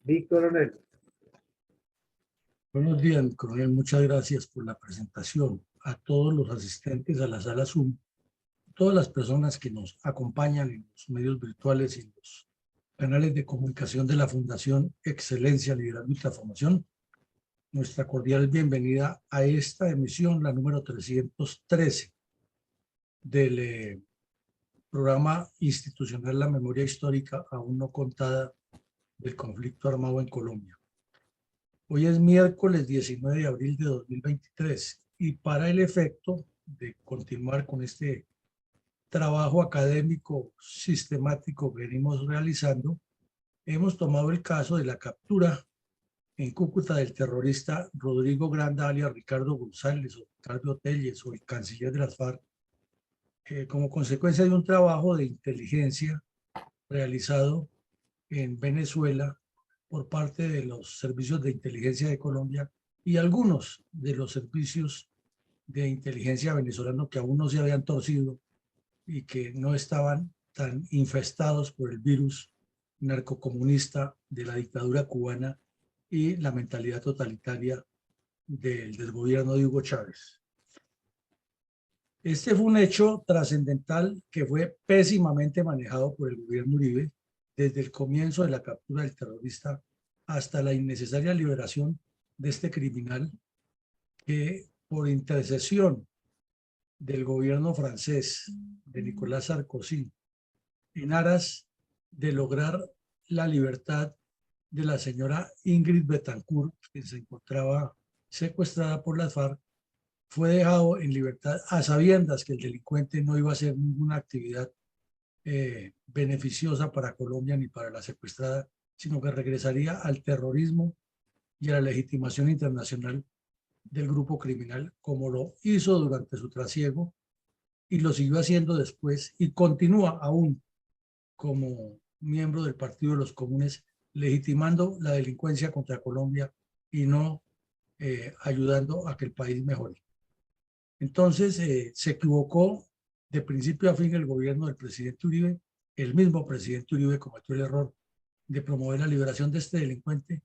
Mi coronel. Buenos días, mi coronel. Muchas gracias por la presentación. A todos los asistentes a la sala Zoom, todas las personas que nos acompañan en los medios virtuales y los canales de comunicación de la Fundación Excelencia, Liderazgo y Transformación, nuestra cordial bienvenida a esta emisión, la número 313 del programa institucional La Memoria Histórica aún no contada del conflicto armado en Colombia. Hoy es miércoles 19 de abril de 2023 y para el efecto de continuar con este trabajo académico sistemático que venimos realizando, hemos tomado el caso de la captura en Cúcuta del terrorista Rodrigo Granda, alias Ricardo González o Ricardo Telles o el canciller de las FARC, como consecuencia de un trabajo de inteligencia realizado en Venezuela por parte de los servicios de inteligencia de Colombia y algunos de los servicios de inteligencia venezolanos que aún no se habían torcido y que no estaban tan infestados por el virus narcocomunista de la dictadura cubana y la mentalidad totalitaria del gobierno de Hugo Chávez. Este fue un hecho trascendental que fue pésimamente manejado por el gobierno Uribe desde el comienzo de la captura del terrorista hasta la innecesaria liberación de este criminal que por intercesión del gobierno francés de Nicolás Sarkozy en aras de lograr la libertad de la señora Ingrid Betancourt, que se encontraba secuestrada por las FARC, fue dejado en libertad a sabiendas que el delincuente no iba a hacer ninguna actividad beneficiosa para Colombia ni para la secuestrada, sino que regresaría al terrorismo y a la legitimación internacional del grupo criminal, como lo hizo durante su trasiego y lo siguió haciendo después y continúa aún como miembro del Partido de los Comunes, legitimando la delincuencia contra Colombia y no ayudando a que el país mejore. Entonces, se equivocó de principio a fin el gobierno del presidente Uribe. El mismo presidente Uribe cometió el error de promover la liberación de este delincuente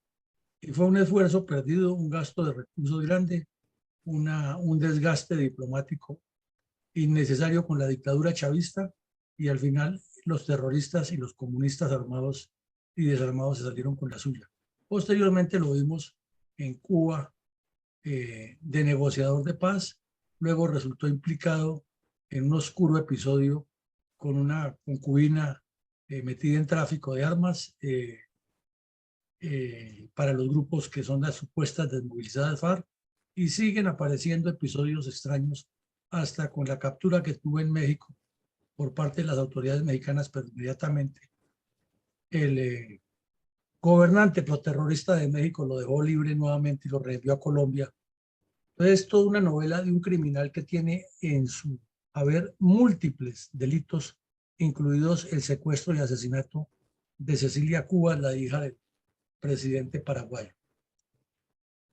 y fue un esfuerzo perdido, un gasto de recursos grande, un desgaste diplomático innecesario con la dictadura chavista y al final los terroristas y los comunistas armados y desarmados se salieron con la suya. Posteriormente lo vimos en Cuba de negociador de paz, luego resultó implicado en un oscuro episodio con una concubina metida en tráfico de armas para los grupos que son las supuestas desmovilizadas FARC y siguen apareciendo episodios extraños hasta con la captura que tuvo en México por parte de las autoridades mexicanas, pero inmediatamente el gobernante proterrorista de México lo dejó libre nuevamente y lo reenvió a Colombia. Entonces es toda una novela de un criminal que tiene en su haber múltiples delitos, incluidos el secuestro y asesinato de Cecilia Cubas, la hija del presidente paraguayo.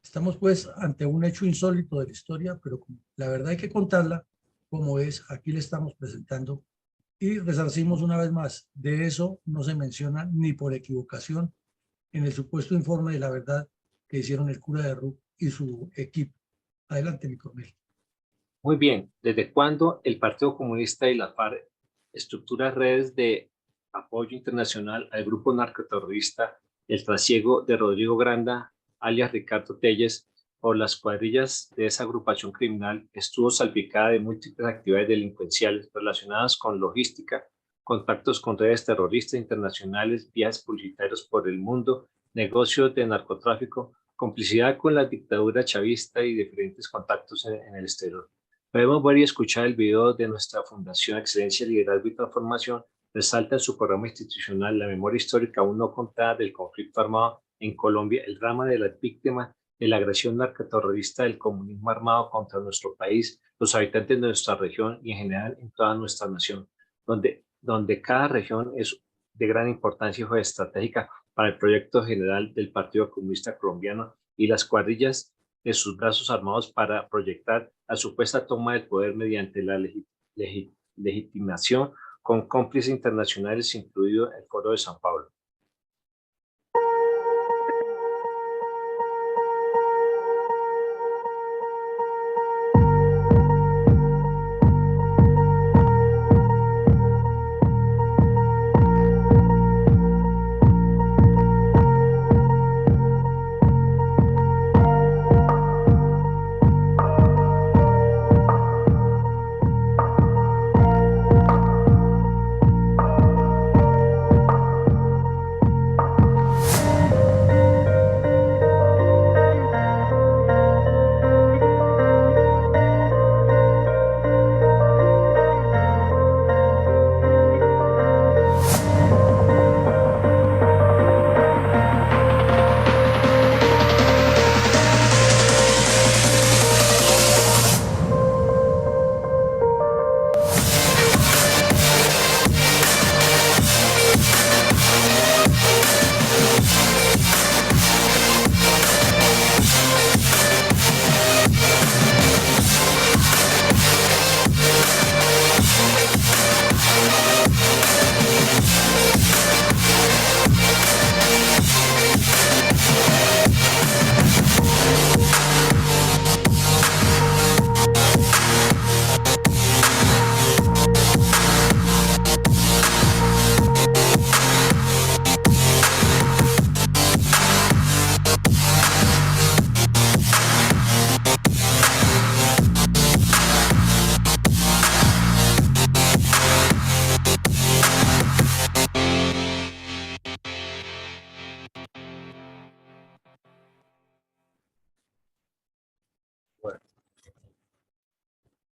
Estamos pues ante un hecho insólito de la historia, pero la verdad hay que contarla como es. Aquí le estamos presentando y resarcimos una vez más. De eso no se menciona ni por equivocación en el supuesto informe de la verdad que hicieron el cura de Ruc y su equipo. Adelante, mi coronel. Muy bien. ¿Desde cuándo el Partido Comunista y la FARC estructura redes de apoyo internacional al grupo narcoterrorista El Trasiego de Rodrigo Granda, alias Ricardo Telles, por las cuadrillas de esa agrupación criminal estuvo salpicada de múltiples actividades delincuenciales relacionadas con logística, contactos con redes terroristas internacionales, viajes publicitarios por el mundo, negocios de narcotráfico, complicidad con la dictadura chavista y diferentes contactos en el exterior? Podemos ver y escuchar el video de nuestra Fundación Excelencia, Liderazgo y Transformación. Resalta en su programa institucional La Memoria Histórica aún no contada del conflicto armado en Colombia, el drama de las víctimas de la agresión narcoterrorista del comunismo armado contra nuestro país, los habitantes de nuestra región y en general en toda nuestra nación, donde cada región es de gran importancia y geoestratégica para el proyecto general del Partido Comunista Colombiano y las cuadrillas de sus brazos armados para proyectar la supuesta toma del poder mediante la legitimación con cómplices internacionales, incluido el Foro de San Pablo.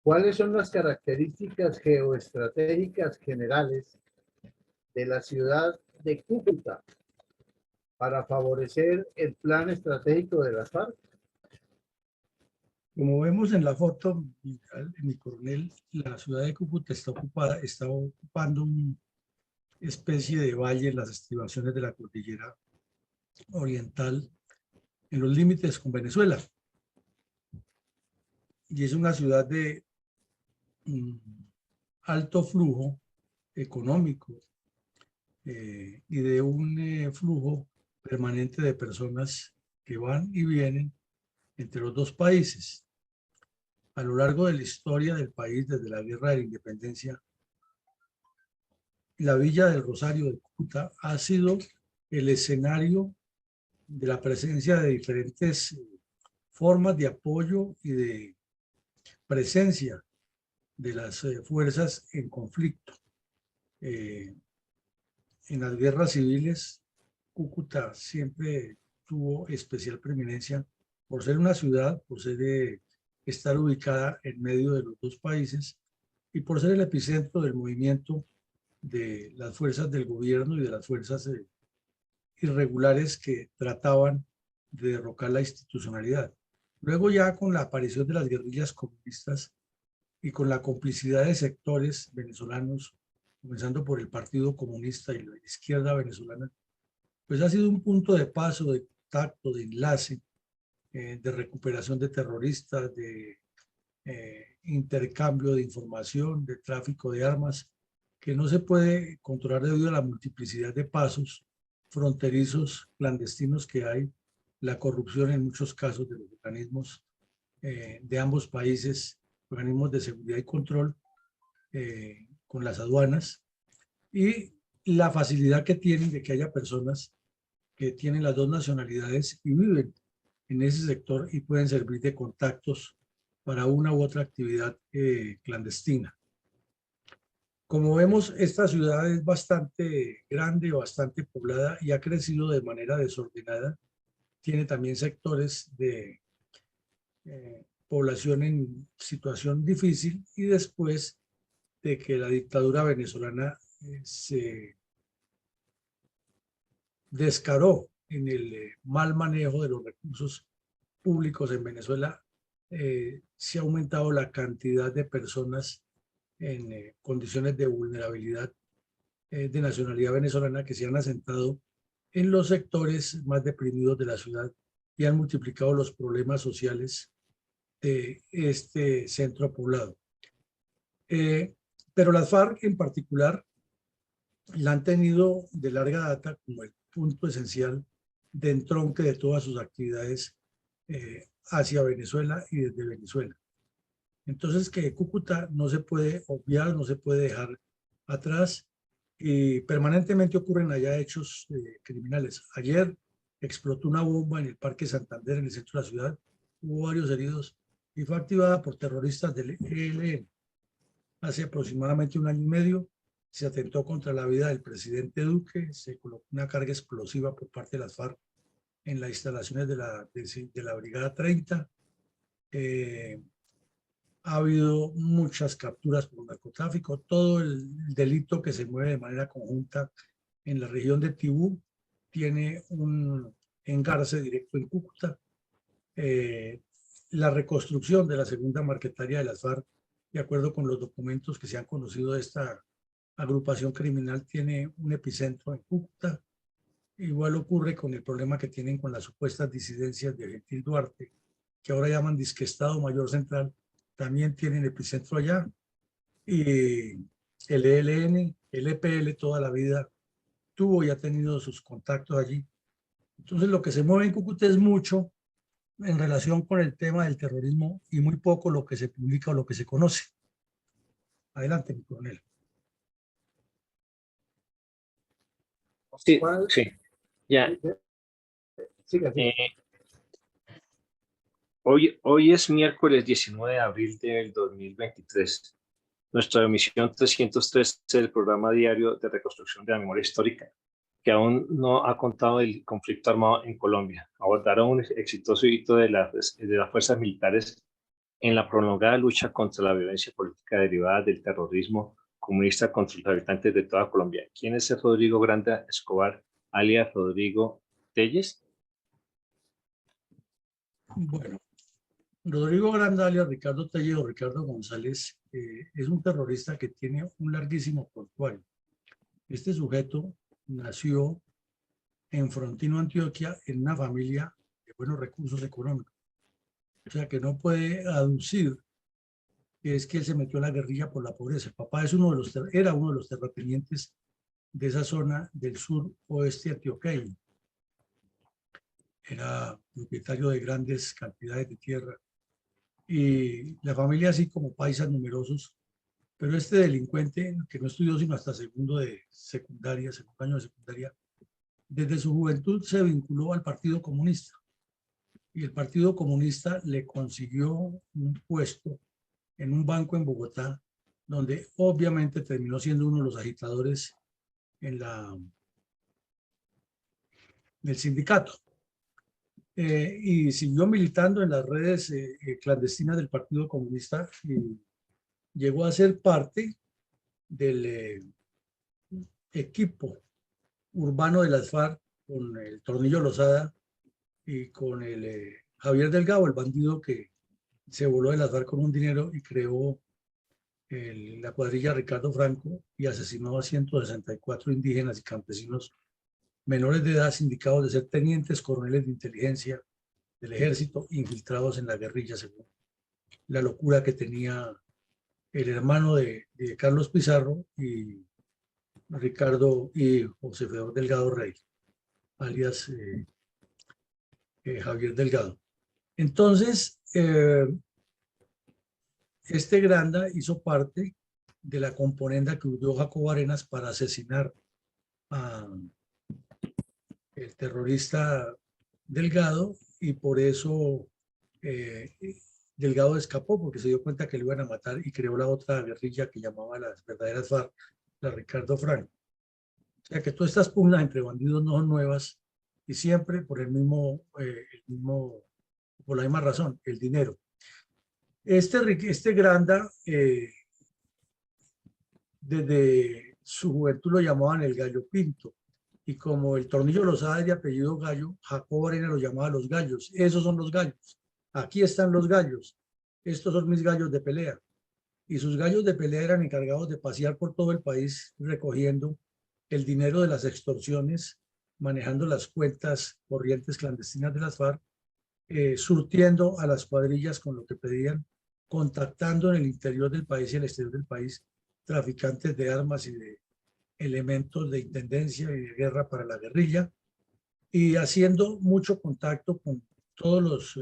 ¿Cuáles son las características geoestratégicas generales de la ciudad de Cúcuta para favorecer el plan estratégico de las FARC? Como vemos en la foto, mi coronel, la ciudad de Cúcuta está ocupando una especie de valle en las estribaciones de la cordillera oriental, en los límites con Venezuela. Y es una ciudad de alto flujo económico y de un flujo permanente de personas que van y vienen entre los dos países. A lo largo de la historia del país, desde la Guerra de la Independencia, la Villa del Rosario de Cúcuta ha sido el escenario de la presencia de diferentes formas de apoyo y de presencia de las fuerzas en conflicto. En las guerras civiles, Cúcuta siempre tuvo especial preeminencia por ser una ciudad, por ser estar ubicada en medio de los dos países y por ser el epicentro del movimiento de las fuerzas del gobierno y de las fuerzas irregulares que trataban de derrocar la institucionalidad. Luego ya con la aparición de las guerrillas comunistas y con la complicidad de sectores venezolanos, comenzando por el Partido Comunista y la izquierda venezolana, pues ha sido un punto de paso, de contacto, de enlace, de recuperación de terroristas, de intercambio de información, de tráfico de armas, que no se puede controlar debido a la multiplicidad de pasos fronterizos clandestinos que hay, la corrupción en muchos casos de los organismos de ambos países, organismos de seguridad y control con las aduanas, y la facilidad que tienen de que haya personas que tienen las dos nacionalidades y viven en ese sector y pueden servir de contactos para una u otra actividad clandestina. Como vemos, esta ciudad es bastante grande, bastante poblada y ha crecido de manera desordenada. Tiene también sectores de población en situación difícil y después de que la dictadura venezolana se descaró en el mal manejo de los recursos públicos en Venezuela, se ha aumentado la cantidad de personas en condiciones de vulnerabilidad de nacionalidad venezolana que se han asentado en los sectores más deprimidos de la ciudad y han multiplicado los problemas sociales de este centro poblado. Pero las FARC en particular la han tenido de larga data como el punto esencial de entronque de todas sus actividades hacia Venezuela y desde Venezuela. Entonces, que Cúcuta no se puede obviar, no se puede dejar atrás y permanentemente ocurren allá hechos criminales. Ayer explotó una bomba en el Parque Santander, en el centro de la ciudad, hubo varios heridos y fue activada por terroristas del ELN. Hace aproximadamente un año y medio se atentó contra la vida del presidente Duque, se colocó una carga explosiva por parte de las FARC en las instalaciones de la Brigada 30. Ha habido muchas capturas por narcotráfico, todo el delito que se mueve de manera conjunta en la región de Tibú tiene un engarce directo en Cúcuta. La reconstrucción de la segunda marquetaria de las FARC, de acuerdo con los documentos que se han conocido de esta agrupación criminal, tiene un epicentro en Cúcuta. Igual ocurre con el problema que tienen con las supuestas disidencias de Gentil Duarte, que ahora llaman disque Estado Mayor Central, también tienen epicentro allá. Y el ELN, el EPL toda la vida tuvo y ha tenido sus contactos allí. Entonces lo que se mueve en Cúcuta es mucho en relación con el tema del terrorismo y muy poco lo que se publica o lo que se conoce. Adelante, mi coronel. Sí, ¿Cuál? sí. Ya. Siga, siga. Hoy es miércoles 19 de abril del 2023. Nuestra emisión 313 del programa diario de reconstrucción de la memoria histórica, que aún no ha contado el conflicto armado en Colombia. Abordaron un exitoso hito de las fuerzas militares en la prolongada lucha contra la violencia política derivada del terrorismo comunista contra los habitantes de toda Colombia. ¿Quién es el Rodrigo Granda Escobar, alias Rodrigo Telles? Bueno, Rodrigo Granda, alias Ricardo Telles o Ricardo González, es un terrorista que tiene un larguísimo prontuario. Este sujeto nació en Frontino, Antioquia, en una familia de buenos recursos económicos. O sea que no puede aducir que es que él se metió a la guerrilla por la pobreza. El papá es era uno de los terratenientes de esa zona del sur oeste antioqueño. Era propietario de grandes cantidades de tierra. Y la familia, así como paisas numerosos, pero este delincuente, que no estudió sino hasta segundo año de secundaria, desde su juventud se vinculó al Partido Comunista. Y el Partido Comunista le consiguió un puesto en un banco en Bogotá, donde obviamente terminó siendo uno de los agitadores del sindicato. Y siguió militando en las redes clandestinas del Partido Comunista y llegó a ser parte del equipo urbano de las FARC con el Tornillo Lozada y con el Javier Delgado, el bandido que se voló de las FARC con un dinero y creó la cuadrilla Ricardo Franco y asesinó a 164 indígenas y campesinos menores de edad sindicados de ser tenientes coroneles de inteligencia del ejército infiltrados en la guerrilla, según la locura que tenía el hermano de Carlos Pizarro y Ricardo y José Fedor Delgado Rey, alias Javier Delgado. Entonces, este Granda hizo parte de la componenda que usó Jacobo Arenas para asesinar a el terrorista Delgado y por eso Delgado escapó porque se dio cuenta que lo iban a matar y creó la otra guerrilla que llamaba las verdaderas FARC, la Ricardo Franco. O sea que todas estas pugnas entre bandidos no son nuevas y siempre por por la misma razón, el dinero. Este Granda, desde su juventud lo llamaban el Gallo Pinto, y como el Tornillo Lozada es de apellido Gallo, Jacobo Arena lo llamaba los gallos. Esos son los gallos. Aquí están los gallos. Estos son mis gallos de pelea. Y sus gallos de pelea eran encargados de pasear por todo el país recogiendo el dinero de las extorsiones, manejando las cuentas corrientes clandestinas de las FARC, surtiendo a las cuadrillas con lo que pedían, contactando en el interior del país y el exterior del país traficantes de armas y de elementos de intendencia y de guerra para la guerrilla, y haciendo mucho contacto con todos los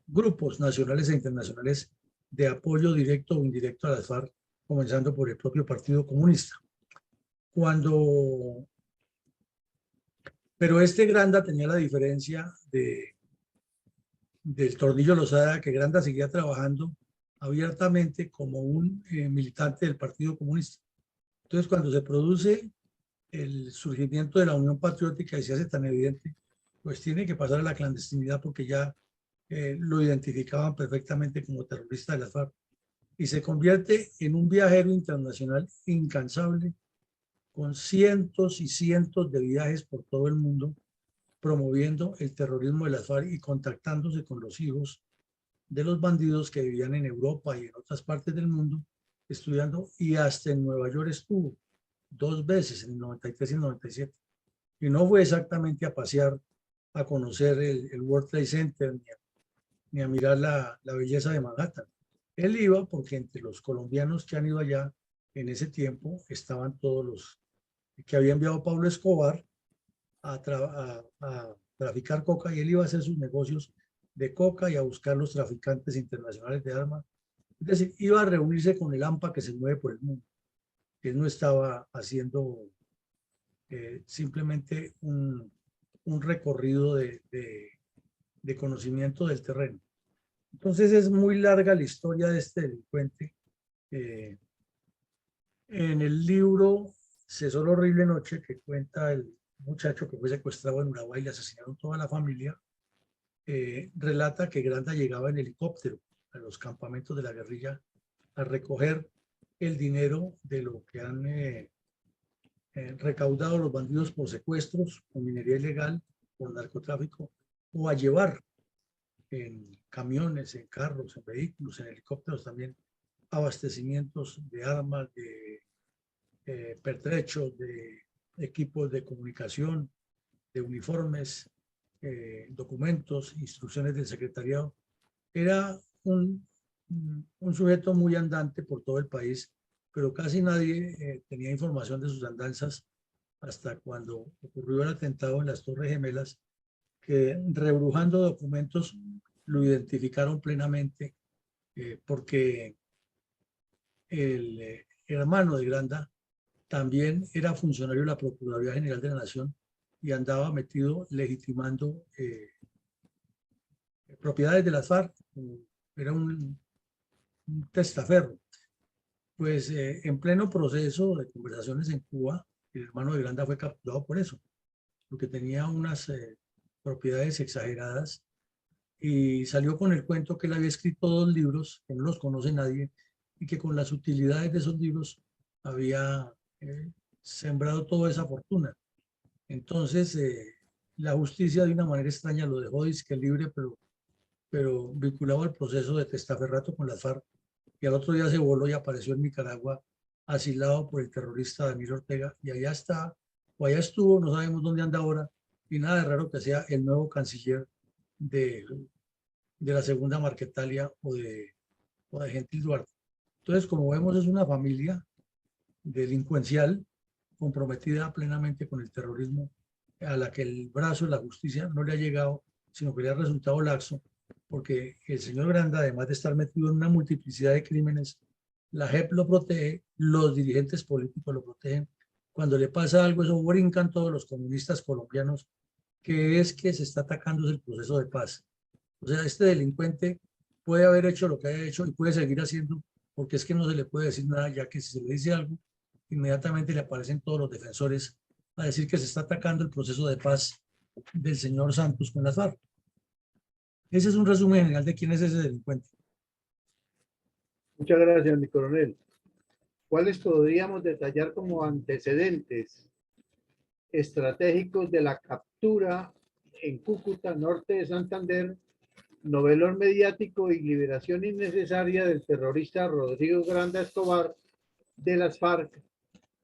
grupos nacionales e internacionales de apoyo directo o indirecto a las FARC, comenzando por el propio Partido Comunista. Pero este Granda tenía la diferencia del Tornillo Lozada, que Granda seguía trabajando abiertamente como un militante del Partido Comunista. Entonces, cuando se produce el surgimiento de la Unión Patriótica y se hace tan evidente, pues tiene que pasar a la clandestinidad porque ya lo identificaban perfectamente como terrorista de las FARC. Y se convierte en un viajero internacional incansable, con cientos y cientos de viajes por todo el mundo, promoviendo el terrorismo de las FARC y contactándose con los hijos de los bandidos que vivían en Europa y en otras partes del mundo, estudiando, y hasta en Nueva York estuvo 2 veces, en el 93 y el 97. Y no fue exactamente a pasear, a conocer el World Trade Center, ni a mirar la belleza de Manhattan. Él iba porque entre los colombianos que han ido allá en ese tiempo estaban todos los que había enviado Pablo Escobar a traficar coca, y él iba a hacer sus negocios de coca y a buscar los traficantes internacionales de armas. Es decir, iba a reunirse con el AMPA que se mueve por el mundo. Él no estaba haciendo simplemente un recorrido de conocimiento del terreno. Entonces es muy larga la historia de este delincuente. En el libro Cesó la horrible noche, que cuenta el muchacho que fue secuestrado en Urabá y le asesinaron toda la familia, relata que Granda llegaba en helicóptero a los campamentos de la guerrilla a recoger el dinero de lo que han recaudado los bandidos por secuestros, por minería ilegal, por narcotráfico, o a llevar en camiones, en carros, en vehículos, en helicópteros también, abastecimientos de armas, de pertrechos, de equipos de comunicación, de uniformes, documentos, instrucciones del secretariado. Era un sujeto muy andante por todo el país, pero casi nadie tenía información de sus andanzas hasta cuando ocurrió el atentado en las Torres Gemelas, que rebrujando documentos lo identificaron plenamente, porque el hermano de Granda también era funcionario de la Procuraduría General de la Nación y andaba metido legitimando propiedades de las FARC. Era un testaferro. Pues en pleno proceso de conversaciones en Cuba, el hermano de Granda fue capturado por eso, porque tenía unas propiedades exageradas y salió con el cuento que él había escrito 2 libros, que no los conoce nadie, y que con las utilidades de esos libros había sembrado toda esa fortuna. Entonces, la justicia de una manera extraña lo dejó disque libre, pero vinculado al proceso de testaferrato con las FARC, y al otro día se voló y apareció en Nicaragua asilado por el terrorista Daniel Ortega, y allá está, o allá estuvo, no sabemos dónde anda ahora, y nada de raro que sea el nuevo canciller de la segunda Marquetalia o de Gentil Duarte. Entonces, como vemos, es una familia delincuencial comprometida plenamente con el terrorismo, a la que el brazo de la justicia no le ha llegado, sino que le ha resultado laxo, porque el señor Granda, además de estar metido en una multiplicidad de crímenes, la JEP lo protege, los dirigentes políticos lo protegen. Cuando le pasa algo, eso brincan todos los comunistas colombianos, que es que se está atacando el proceso de paz. O sea, este delincuente puede haber hecho lo que haya hecho y puede seguir haciendo, porque es que no se le puede decir nada, ya que si se le dice algo, inmediatamente le aparecen todos los defensores a decir que se está atacando el proceso de paz del señor Santos con las FARC. Ese es un resumen general de quién es ese delincuente. Muchas gracias, mi coronel. ¿Cuáles podríamos detallar como antecedentes estratégicos de la captura en Cúcuta, norte de Santander, novelón mediático y liberación innecesaria del terrorista Rodrigo Granda Escobar de las FARC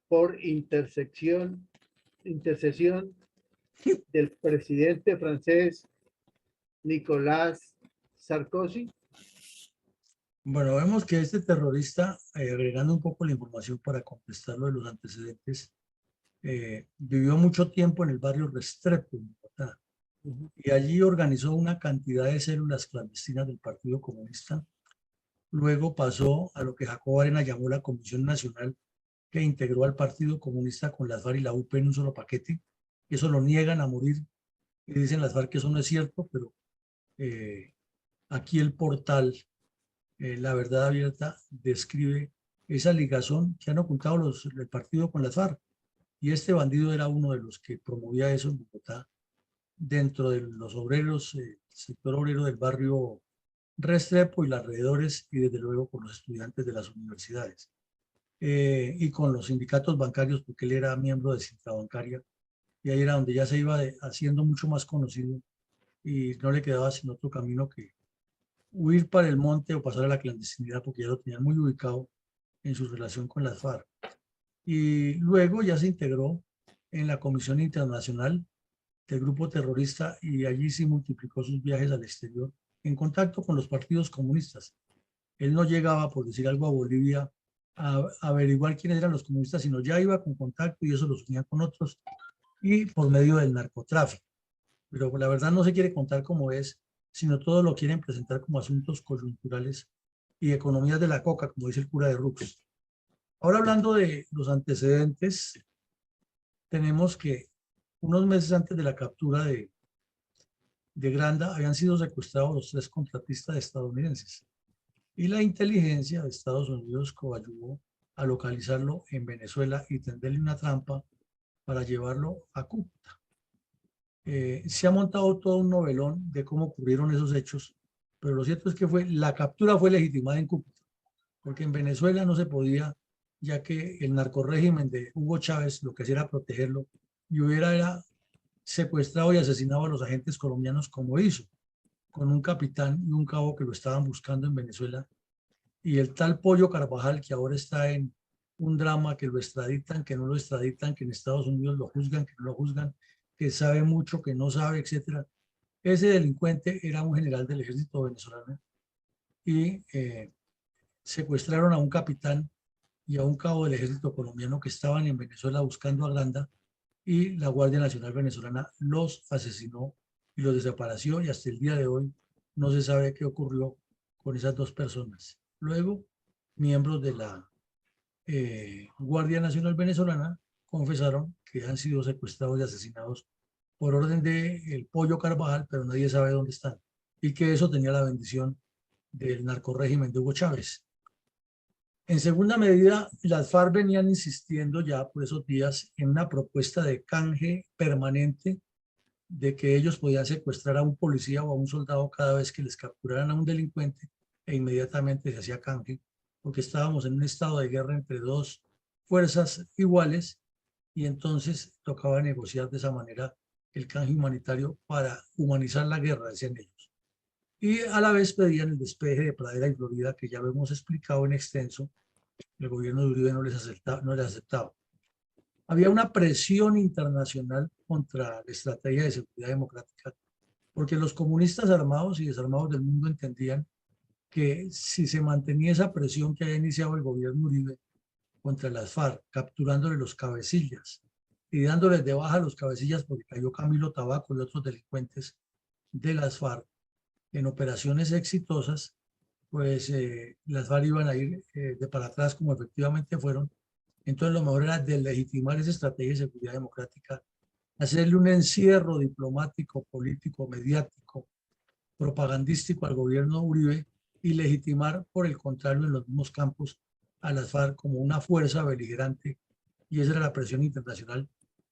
por intercesión del presidente francés Nicolás Sarkozy? Bueno, vemos que este terrorista, agregando un poco la información para contestar lo de los antecedentes, vivió mucho tiempo en el barrio Restrepo, en Bogotá, y allí organizó una cantidad de células clandestinas del Partido Comunista. Luego pasó a lo que Jacobo Arena llamó la Comisión Nacional, que integró al Partido Comunista con las FARC y la UP en un solo paquete. Eso lo niegan a morir y dicen las FARC que eso no es cierto, pero aquí el portal La Verdad Abierta describe esa ligazón que han ocultado el partido con las FARC. Y este bandido era uno de los que promovía eso en Bogotá, dentro de los obreros, sector obrero del barrio Restrepo y los alrededores, y desde luego con los estudiantes de las universidades. Y con los sindicatos bancarios, porque él era miembro de Sintra Bancaria, y ahí era donde ya se iba haciendo mucho más conocido y no le quedaba sino otro camino que huir para el monte o pasar a la clandestinidad, porque ya lo tenían muy ubicado en su relación con las FARC. Y luego ya se integró en la Comisión Internacional del grupo terrorista, y allí sí multiplicó sus viajes al exterior en contacto con los partidos comunistas. Él no llegaba, por decir algo, a Bolivia a averiguar quiénes eran los comunistas, sino ya iba con contacto y eso los unía con otros, y por medio del narcotráfico. Pero la verdad no se quiere contar cómo es, sino todo lo quieren presentar como asuntos coyunturales y economías de la coca, como dice el cura de Rux. Ahora, hablando de los antecedentes, tenemos que unos meses antes de la captura de Granda habían sido secuestrados los 3 contratistas estadounidenses, y la inteligencia de Estados Unidos coadyuvó a localizarlo en Venezuela y tenderle una trampa para llevarlo a Cúcuta. Se ha montado todo un novelón de cómo ocurrieron esos hechos, pero lo cierto es que la captura fue legitimada en Cúcuta, porque en Venezuela no se podía, ya que el narcorrégimen de Hugo Chávez lo que hacía era protegerlo y era secuestrado y asesinado a los agentes colombianos como hizo, con un capitán y un cabo que lo estaban buscando en Venezuela. Y el tal Pollo Carvajal, que ahora está en un drama, que lo extraditan, que no lo extraditan, que en Estados Unidos lo juzgan, que no lo juzgan, que sabe mucho, que no sabe, etcétera. Ese delincuente era un general del ejército venezolano y secuestraron a un capitán y a un cabo del ejército colombiano que estaban en Venezuela buscando a Granda, y la Guardia Nacional venezolana los asesinó y los desapareció, y hasta el día de hoy no se sabe qué ocurrió con esas dos personas. Luego, miembros de la Guardia Nacional venezolana confesaron que han sido secuestrados y asesinados por orden de el Pollo Carvajal, pero nadie sabe dónde están, y que eso tenía la bendición del narcorrégimen de Hugo Chávez. En segunda medida, las FARC venían insistiendo ya por esos días en una propuesta de canje permanente, de que ellos podían secuestrar a un policía o a un soldado cada vez que les capturaran a un delincuente, e inmediatamente se hacía canje, porque estábamos en un estado de guerra entre dos fuerzas iguales, y entonces tocaba negociar de esa manera el canje humanitario para humanizar la guerra, decían ellos. Y a la vez pedían el despeje de Pradera y Florida, que ya lo hemos explicado en extenso. El gobierno de Uribe no les aceptaba. Había una presión internacional contra la estrategia de seguridad democrática, porque los comunistas armados y desarmados del mundo entendían que si se mantenía esa presión que había iniciado el gobierno Uribe contra las FARC, capturándole los cabecillas y dándoles de baja a los cabecillas, porque cayó Camilo Tabaco y otros delincuentes de las FARC en operaciones exitosas, pues las FARC iban a ir de para atrás, como efectivamente fueron. Entonces lo mejor era deslegitimar esa estrategia de seguridad democrática, hacerle un encierro diplomático, político, mediático, propagandístico al gobierno Uribe, y legitimar, por el contrario, en los mismos campos a las FARC como una fuerza beligerante. Y esa era la presión internacional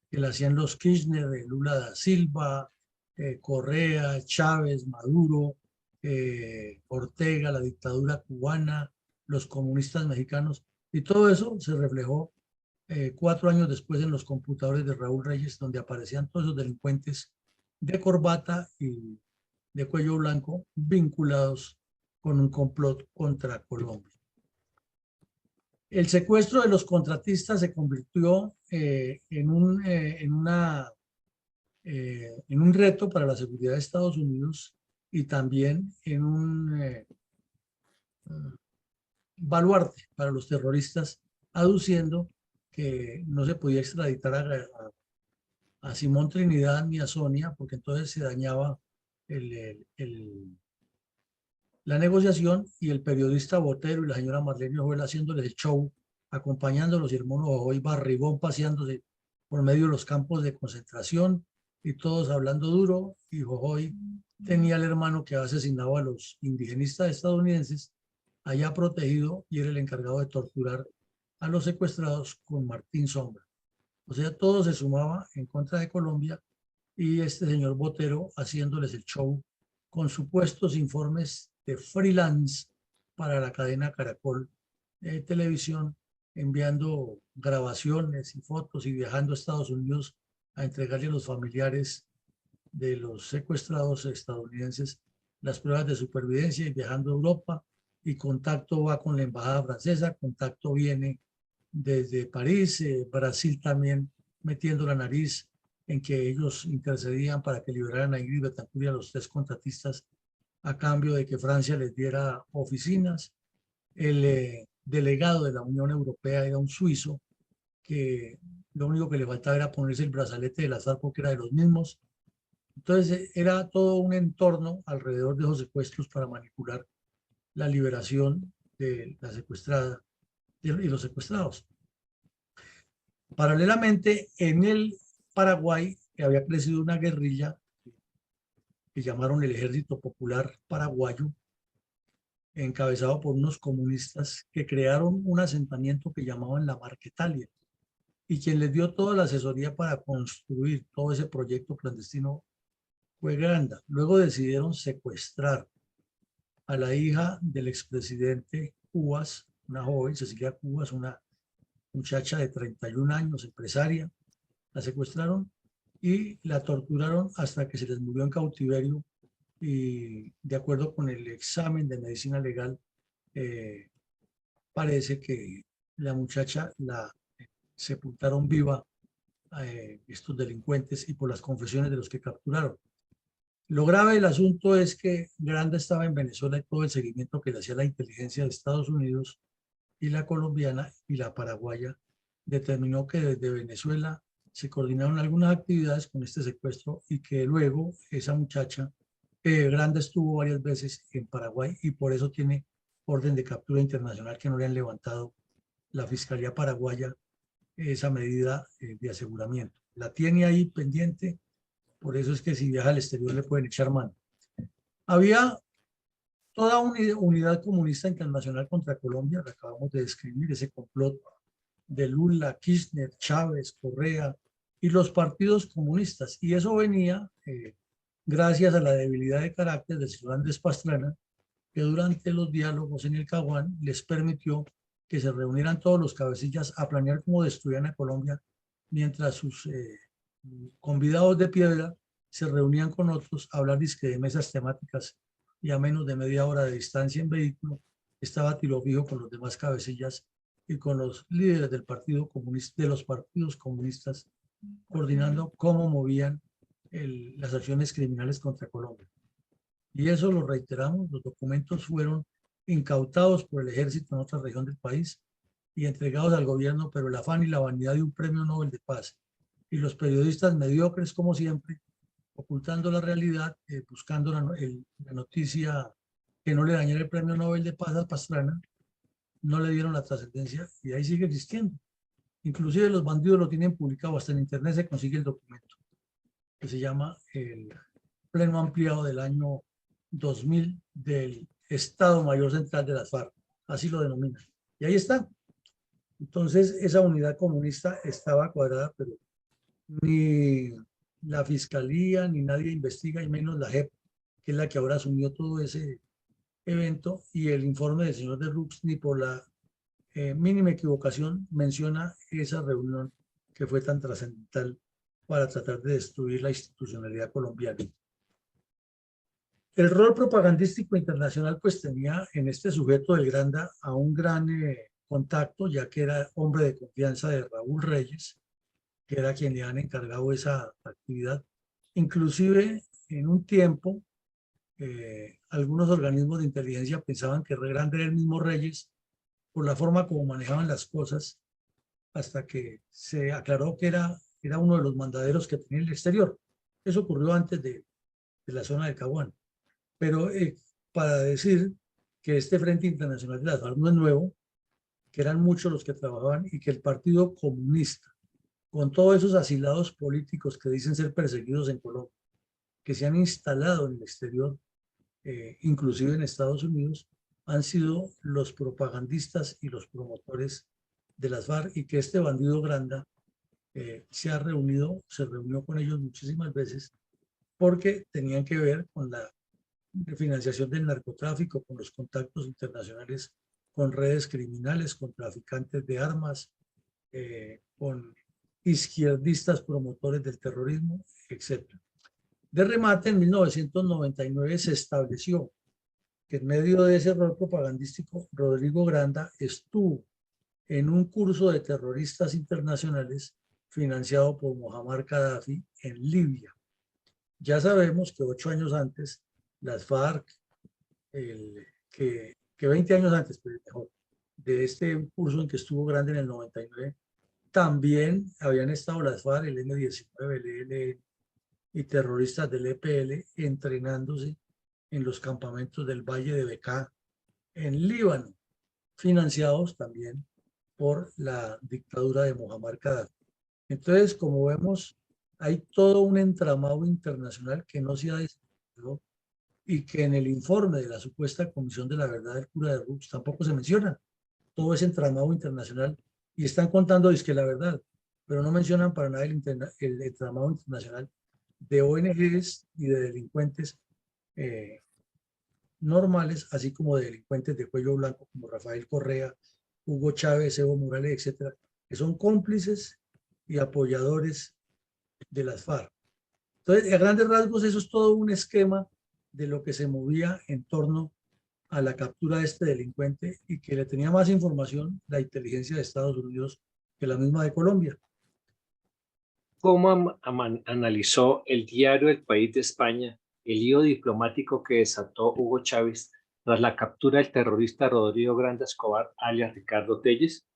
que le hacían los Kirchner, Lula da Silva, Correa, Chávez, Maduro, Ortega, la dictadura cubana, los comunistas mexicanos, y todo eso se reflejó 4 años después en los computadores de Raúl Reyes, donde aparecían todos esos delincuentes de corbata y de cuello blanco vinculados con un complot contra Colombia. El secuestro de los contratistas se convirtió en un reto para la seguridad de Estados Unidos, y también en un baluarte para los terroristas, aduciendo que no se podía extraditar a Simón Trinidad ni a Sonia, porque entonces se dañaba la negociación, y el periodista Botero y la señora Marlene Joel haciéndoles el show, acompañándolos, y el mono Jojoy Barrigón paseándose por medio de los campos de concentración, y todos hablando duro, y Jojoy tenía al hermano que había asesinado a los indigenistas estadounidenses allá protegido, y era el encargado de torturar a los secuestrados con Martín Sombra. O sea, todo se sumaba en contra de Colombia, y este señor Botero haciéndoles el show con supuestos informes de freelance para la cadena Caracol Televisión, enviando grabaciones y fotos y viajando a Estados Unidos a entregarle a los familiares de los secuestrados estadounidenses las pruebas de supervivencia, y viajando a Europa, y contacto va con la embajada francesa, contacto viene desde París, Brasil también metiendo la nariz en que ellos intercedían para que liberaran a Ingrid Betancourt y a los 3 contratistas a cambio de que Francia les diera oficinas. El delegado de la Unión Europea era un suizo que lo único que le faltaba era ponerse el brazalete de las FARC, porque era de los mismos. Entonces era todo un entorno alrededor de esos secuestros para manipular la liberación de la secuestrada y los secuestrados. Paralelamente, en el Paraguay había crecido una guerrilla que llamaron el Ejército Popular Paraguayo, encabezado por unos comunistas que crearon un asentamiento que llamaban la Marquetalia. y quien les dio toda la asesoría para construir todo ese proyecto clandestino fue Granda. Luego decidieron secuestrar a la hija del expresidente Cubas, una joven, Cecilia Cubas, una muchacha de 31 años, empresaria. La secuestraron y la torturaron hasta que se les murió en cautiverio, y de acuerdo con el examen de medicina legal, parece que la muchacha la sepultaron viva, estos delincuentes, y por las confesiones de los que capturaron. Lo grave del asunto es que Granda estaba en Venezuela y todo el seguimiento que le hacía la inteligencia de Estados Unidos y la colombiana y la paraguaya determinó que desde Venezuela se coordinaron algunas actividades con este secuestro y que luego esa muchacha, Granda, estuvo varias veces en Paraguay y por eso tiene orden de captura internacional que no le han levantado la Fiscalía Paraguaya esa medida de aseguramiento. La tiene ahí pendiente, por eso es que si viaja al exterior le pueden echar mano. Había toda una unidad comunista internacional contra Colombia, la acabamos de describir, ese complot de Lula, Kirchner, Chávez, Correa y los partidos comunistas. Y eso venía gracias a la debilidad de carácter del señor Andrés Pastrana, que durante los diálogos en el Caguán les permitió que se reunieran todos los cabecillas a planear cómo destruían a Colombia, mientras sus convidados de piedra se reunían con otros a hablar de mesas temáticas, y a menos de media hora de distancia en vehículo estaba tiro fijo con los demás cabecillas y con los líderes del Partido Comunista, de los partidos comunistas, coordinando cómo movían las acciones criminales contra Colombia. Y eso lo reiteramos, los documentos fueron incautados por el ejército en otra región del país y entregados al gobierno, pero el afán y la vanidad de un premio Nobel de Paz y los periodistas mediocres, como siempre, ocultando la realidad, buscando la noticia que no le dañara el premio Nobel de Paz a Pastrana, no le dieron la trascendencia y ahí sigue existiendo. Inclusive los bandidos lo tienen publicado, hasta en internet se consigue el documento, que se llama el Pleno Ampliado del año 2000 del Estado Mayor Central de las FARC, así lo denominan. Y ahí está. Entonces, esa unidad comunista estaba cuadrada, pero ni la Fiscalía ni nadie investiga, y menos la JEP, que es la que ahora asumió todo ese evento, y el informe del señor de Rux, ni por la mínima equivocación menciona esa reunión que fue tan trascendental para tratar de destruir la institucionalidad colombiana. El rol propagandístico internacional pues tenía en este sujeto del Granda a un gran contacto, ya que era hombre de confianza de Raúl Reyes, que era quien le han encargado esa actividad. Inclusive en un tiempo algunos organismos de inteligencia pensaban que Granda era el mismo Reyes por la forma como manejaban las cosas, hasta que se aclaró que era uno de los mandaderos que tenía el exterior. Eso ocurrió antes de la zona del Caguán. Pero para decir que este Frente Internacional de las FARC no es nuevo, que eran muchos los que trabajaban y que el Partido Comunista, con todos esos asilados políticos que dicen ser perseguidos en Colombia, que se han instalado en el exterior, inclusive en Estados Unidos, han sido los propagandistas y los promotores de las FARC, y que este bandido Granda se reunió con ellos muchísimas veces porque tenían que ver con la financiación del narcotráfico, con los contactos internacionales con redes criminales, con traficantes de armas, con izquierdistas promotores del terrorismo, etc. De remate, en 1999 se estableció que en medio de ese rol propagandístico, Rodrigo Granda estuvo en un curso de terroristas internacionales financiado por Muammar Gaddafi en Libia. Ya sabemos que 8 años antes, las FARC, que 20 años antes, pero mejor, de este curso en que estuvo Granda en el 99, también habían estado las FARC, el M-19, el ELN y terroristas del EPL entrenándose en los campamentos del Valle de Bekaa en Líbano, financiados también por la dictadura de Muammar Gaddafi. Entonces, como vemos, hay todo un entramado internacional que no se ha desarrollado y que en el informe de la supuesta Comisión de la Verdad del cura de Rux tampoco se menciona todo ese entramado internacional, y están contando es que la verdad, pero no mencionan para nada el entramado internacional de ONGs y de delincuentes normales, así como de delincuentes de cuello blanco como Rafael Correa, Hugo Chávez, Evo Morales, etcétera, que son cómplices y apoyadores de las FARC. Entonces, a grandes rasgos, eso es todo un esquema de lo que se movía en torno a la captura de este delincuente y que le tenía más información la inteligencia de Estados Unidos que la misma de Colombia. ¿Cómo analizó el diario El País de España el lío diplomático que desató Hugo Chávez tras la captura del terrorista Rodrigo Granda Escobar, alias Ricardo Telles?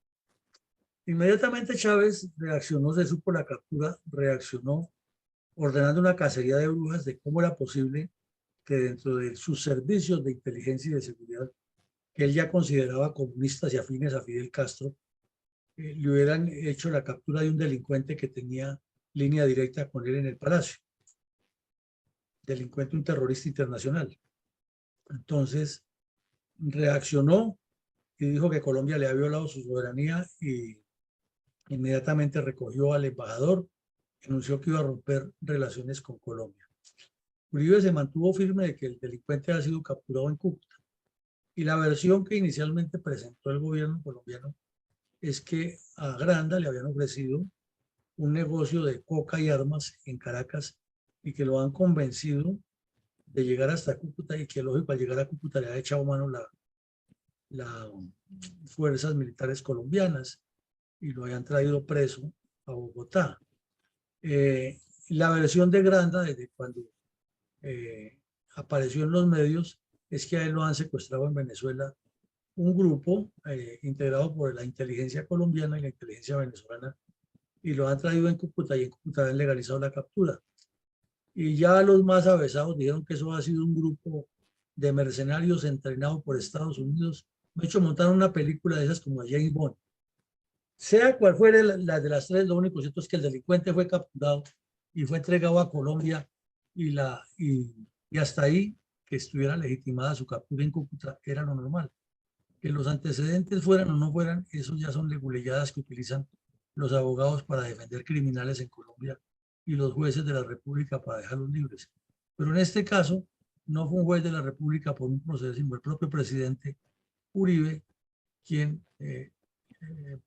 Inmediatamente Chávez reaccionó, se supo la captura, reaccionó ordenando una cacería de brujas de cómo era posible que dentro de sus servicios de inteligencia y de seguridad, que él ya consideraba comunistas y afines a Fidel Castro, le hubieran hecho la captura de un delincuente que tenía línea directa con él en el palacio. Delincuente, un terrorista internacional. Entonces, reaccionó y dijo que Colombia le había violado su soberanía y inmediatamente recogió al embajador, anunció que iba a romper relaciones con Colombia. Uribe se mantuvo firme de que el delincuente había sido capturado en Cúcuta. Y la versión que inicialmente presentó el gobierno colombiano es que a Granda le habían ofrecido un negocio de coca y armas en Caracas y que lo han convencido de llegar hasta Cúcuta y que lógico al llegar a Cúcuta le ha echado mano las fuerzas militares colombianas y lo habían traído preso a Bogotá. La versión de Granda desde cuando apareció en los medios es que a él lo han secuestrado en Venezuela un grupo integrado por la inteligencia colombiana y la inteligencia venezolana y lo han traído en Cúcuta y en Cúcuta han legalizado la captura. Y ya los más avesados dijeron que eso ha sido un grupo de mercenarios entrenado por Estados Unidos. De hecho, montaron una película de esas como James Bond. Sea cual fuera la de las tres, lo único cierto es que el delincuente fue capturado y fue entregado a Colombia y hasta ahí que estuviera legitimada su captura en Cúcuta era lo normal. Que los antecedentes fueran o no fueran, eso ya son leguleyadas que utilizan los abogados para defender criminales en Colombia y los jueces de la República para dejarlos libres. Pero en este caso, no fue un juez de la República por un proceso, sino el propio presidente Uribe, quien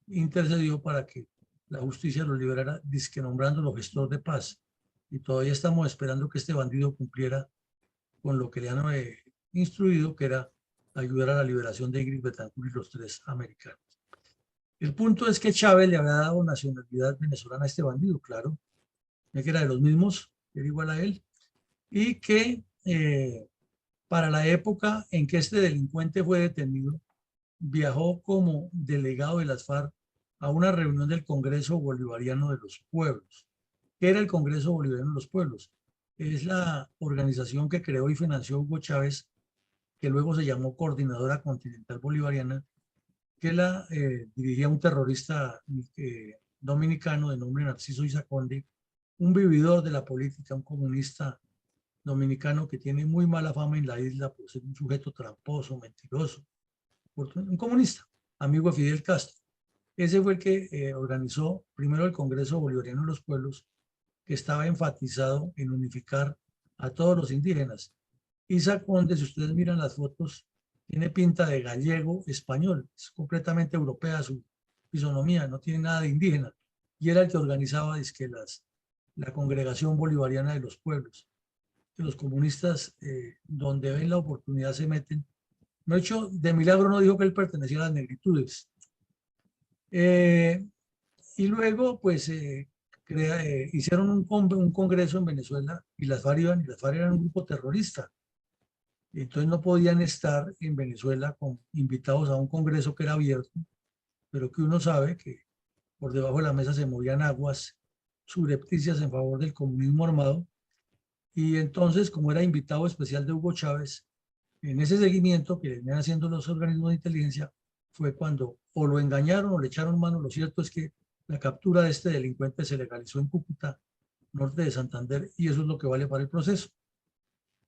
intercedió para que la justicia lo liberara, dizque nombrándolo gestor de paz. Y todavía estamos esperando que este bandido cumpliera con lo que le han instruido, que era ayudar a la liberación de Ingrid Betancourt y los tres americanos. El punto es que Chávez le había dado nacionalidad venezolana a este bandido, claro, que era de los mismos, era igual a él, y que para la época en que este delincuente fue detenido, viajó como delegado de las FARC a una reunión del Congreso Bolivariano de los Pueblos. ¿Qué era el Congreso Bolivariano de los Pueblos? Es la organización que creó y financió Hugo Chávez, que luego se llamó Coordinadora Continental Bolivariana, que la dirigía un terrorista dominicano de nombre Narciso Isaconde, un vividor de la política, un comunista dominicano que tiene muy mala fama en la isla por ser un sujeto tramposo, mentiroso, un comunista, amigo de Fidel Castro. Ese fue el que organizó primero el Congreso Bolivariano de los Pueblos, que estaba enfatizado en unificar a todos los indígenas. Isaconde, si ustedes miran las fotos, tiene pinta de gallego español, es completamente europea su fisonomía, no tiene nada de indígena. Y era el que organizaba la Congregación Bolivariana de los Pueblos. Que los comunistas, donde ven la oportunidad, se meten. De hecho, de milagro no dijo que él pertenecía a las negritudes. Y luego, pues, hicieron un congreso en Venezuela y las FARC eran un grupo terrorista. Entonces no podían estar en Venezuela invitados a un congreso que era abierto, pero que uno sabe que por debajo de la mesa se movían aguas subrepticias en favor del comunismo armado. Y entonces, como era invitado especial de Hugo Chávez, en ese seguimiento que venían haciendo los organismos de inteligencia, fue cuando o lo engañaron o le echaron mano. Lo cierto es que la captura de este delincuente se legalizó en Cúcuta, norte de Santander, y eso es lo que vale para el proceso.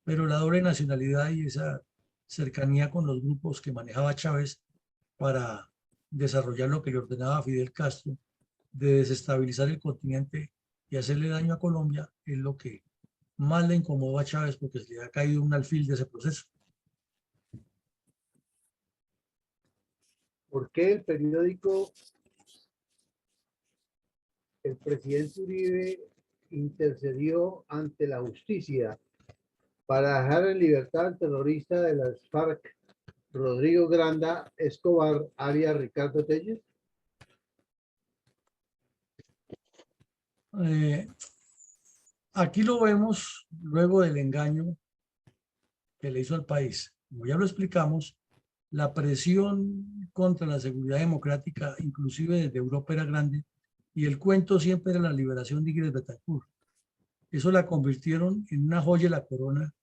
Pero la doble nacionalidad y esa cercanía con los grupos que manejaba Chávez para desarrollar lo que le ordenaba a Fidel Castro de desestabilizar el continente y hacerle daño a Colombia es lo que más le incomodó a Chávez, porque se le ha caído un alfil de ese proceso. ¿Por qué el periódico El presidente Uribe intercedió ante la justicia para dejar en libertad al terrorista de las FARC, Rodrigo Granda Escobar, alias Ricardo Telles? Aquí lo vemos luego del engaño que le hizo al país. Como ya lo explicamos, la presión contra la seguridad democrática, inclusive desde Europa, era grande, y el cuento siempre era la liberación de Ingrid Betancourt. Eso la convirtieron en una joya de la corona,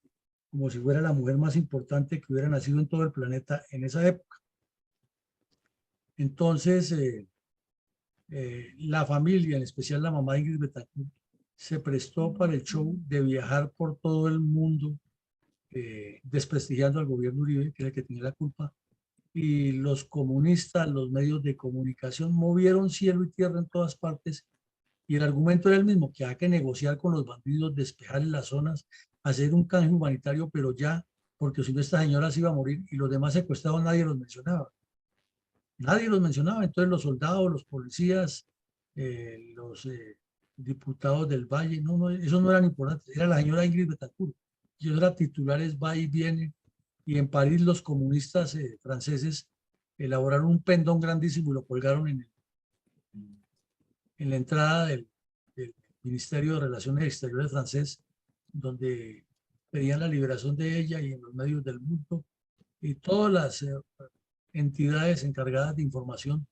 como si fuera la mujer más importante que hubiera nacido en todo el planeta en esa época. Entonces, la familia, en especial la mamá de Ingrid Betancourt, se prestó para el show de viajar por todo el mundo, desprestigiando al gobierno Uribe, que era el que tenía la culpa, y los comunistas, los medios de comunicación movieron cielo y tierra en todas partes, y el argumento era el mismo, que hay que negociar con los bandidos, despejar las zonas, hacer un canje humanitario, pero ya, porque si no esta señora se iba a morir, y los demás secuestrados nadie los mencionaba. Nadie los mencionaba, entonces los soldados, los policías, los diputados del Valle, no, esos no eran importantes, era la señora Ingrid Betancourt, y ellos eran titulares, va y viene, y en París los comunistas franceses elaboraron un pendón grandísimo y lo colgaron en la entrada del Ministerio de Relaciones Exteriores francés, donde pedían la liberación de ella, y en los medios del mundo, y todas las entidades encargadas de información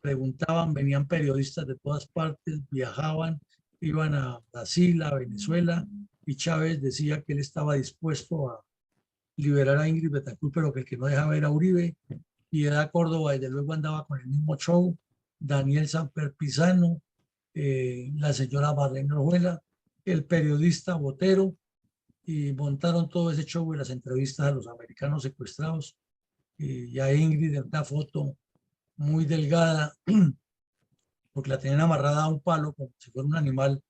preguntaban, venían periodistas de todas partes, viajaban, iban a Brasil, a Venezuela, y Chávez decía que él estaba dispuesto a liberar a Ingrid Betancourt, pero que el que no dejaba era Uribe, y Eda Córdoba desde luego andaba con el mismo show, Daniel Samper Pizano, la señora Marlene Orjuela, el periodista Botero, y montaron todo ese show y las entrevistas a los americanos secuestrados, y a Ingrid en una foto muy delgada, porque la tenían amarrada a un palo como si fuera un animal,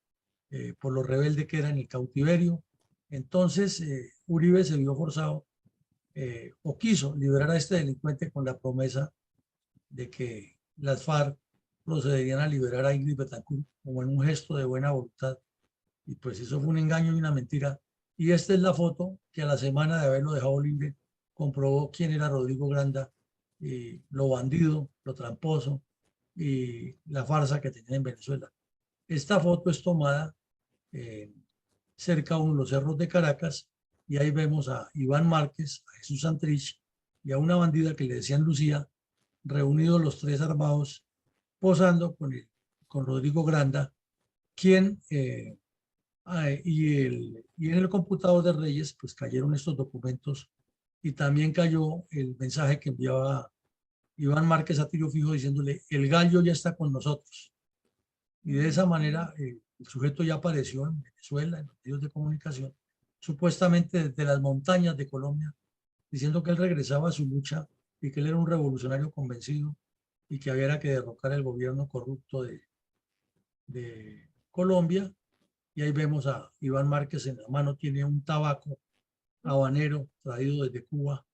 por lo rebelde que era en el cautiverio. Entonces, Uribe se vio forzado, o quiso liberar a este delincuente con la promesa de que las FARC procederían a liberar a Ingrid Betancourt como en un gesto de buena voluntad. Y pues eso fue un engaño y una mentira. Y esta es la foto que a la semana de haberlo dejado libre comprobó quién era Rodrigo Granda, y lo bandido, lo tramposo y la farsa que tenía en Venezuela. Esta foto es tomada cerca de uno de los cerros de Caracas, y ahí vemos a Iván Márquez, a Jesús Santrich y a una bandida que le decían Lucía, reunidos los tres armados, posando con Rodrigo Granda, quien, y en el computador de Reyes, pues cayeron estos documentos, y también cayó el mensaje que enviaba Iván Márquez a tiro fijo diciéndole: el gallo ya está con nosotros. Y de esa manera el sujeto ya apareció en Venezuela, en los medios de comunicación, supuestamente desde las montañas de Colombia, diciendo que él regresaba a su lucha y que él era un revolucionario convencido y que había que derrocar el gobierno corrupto de Colombia. Y ahí vemos a Iván Márquez, en la mano tiene un tabaco habanero traído desde Cuba,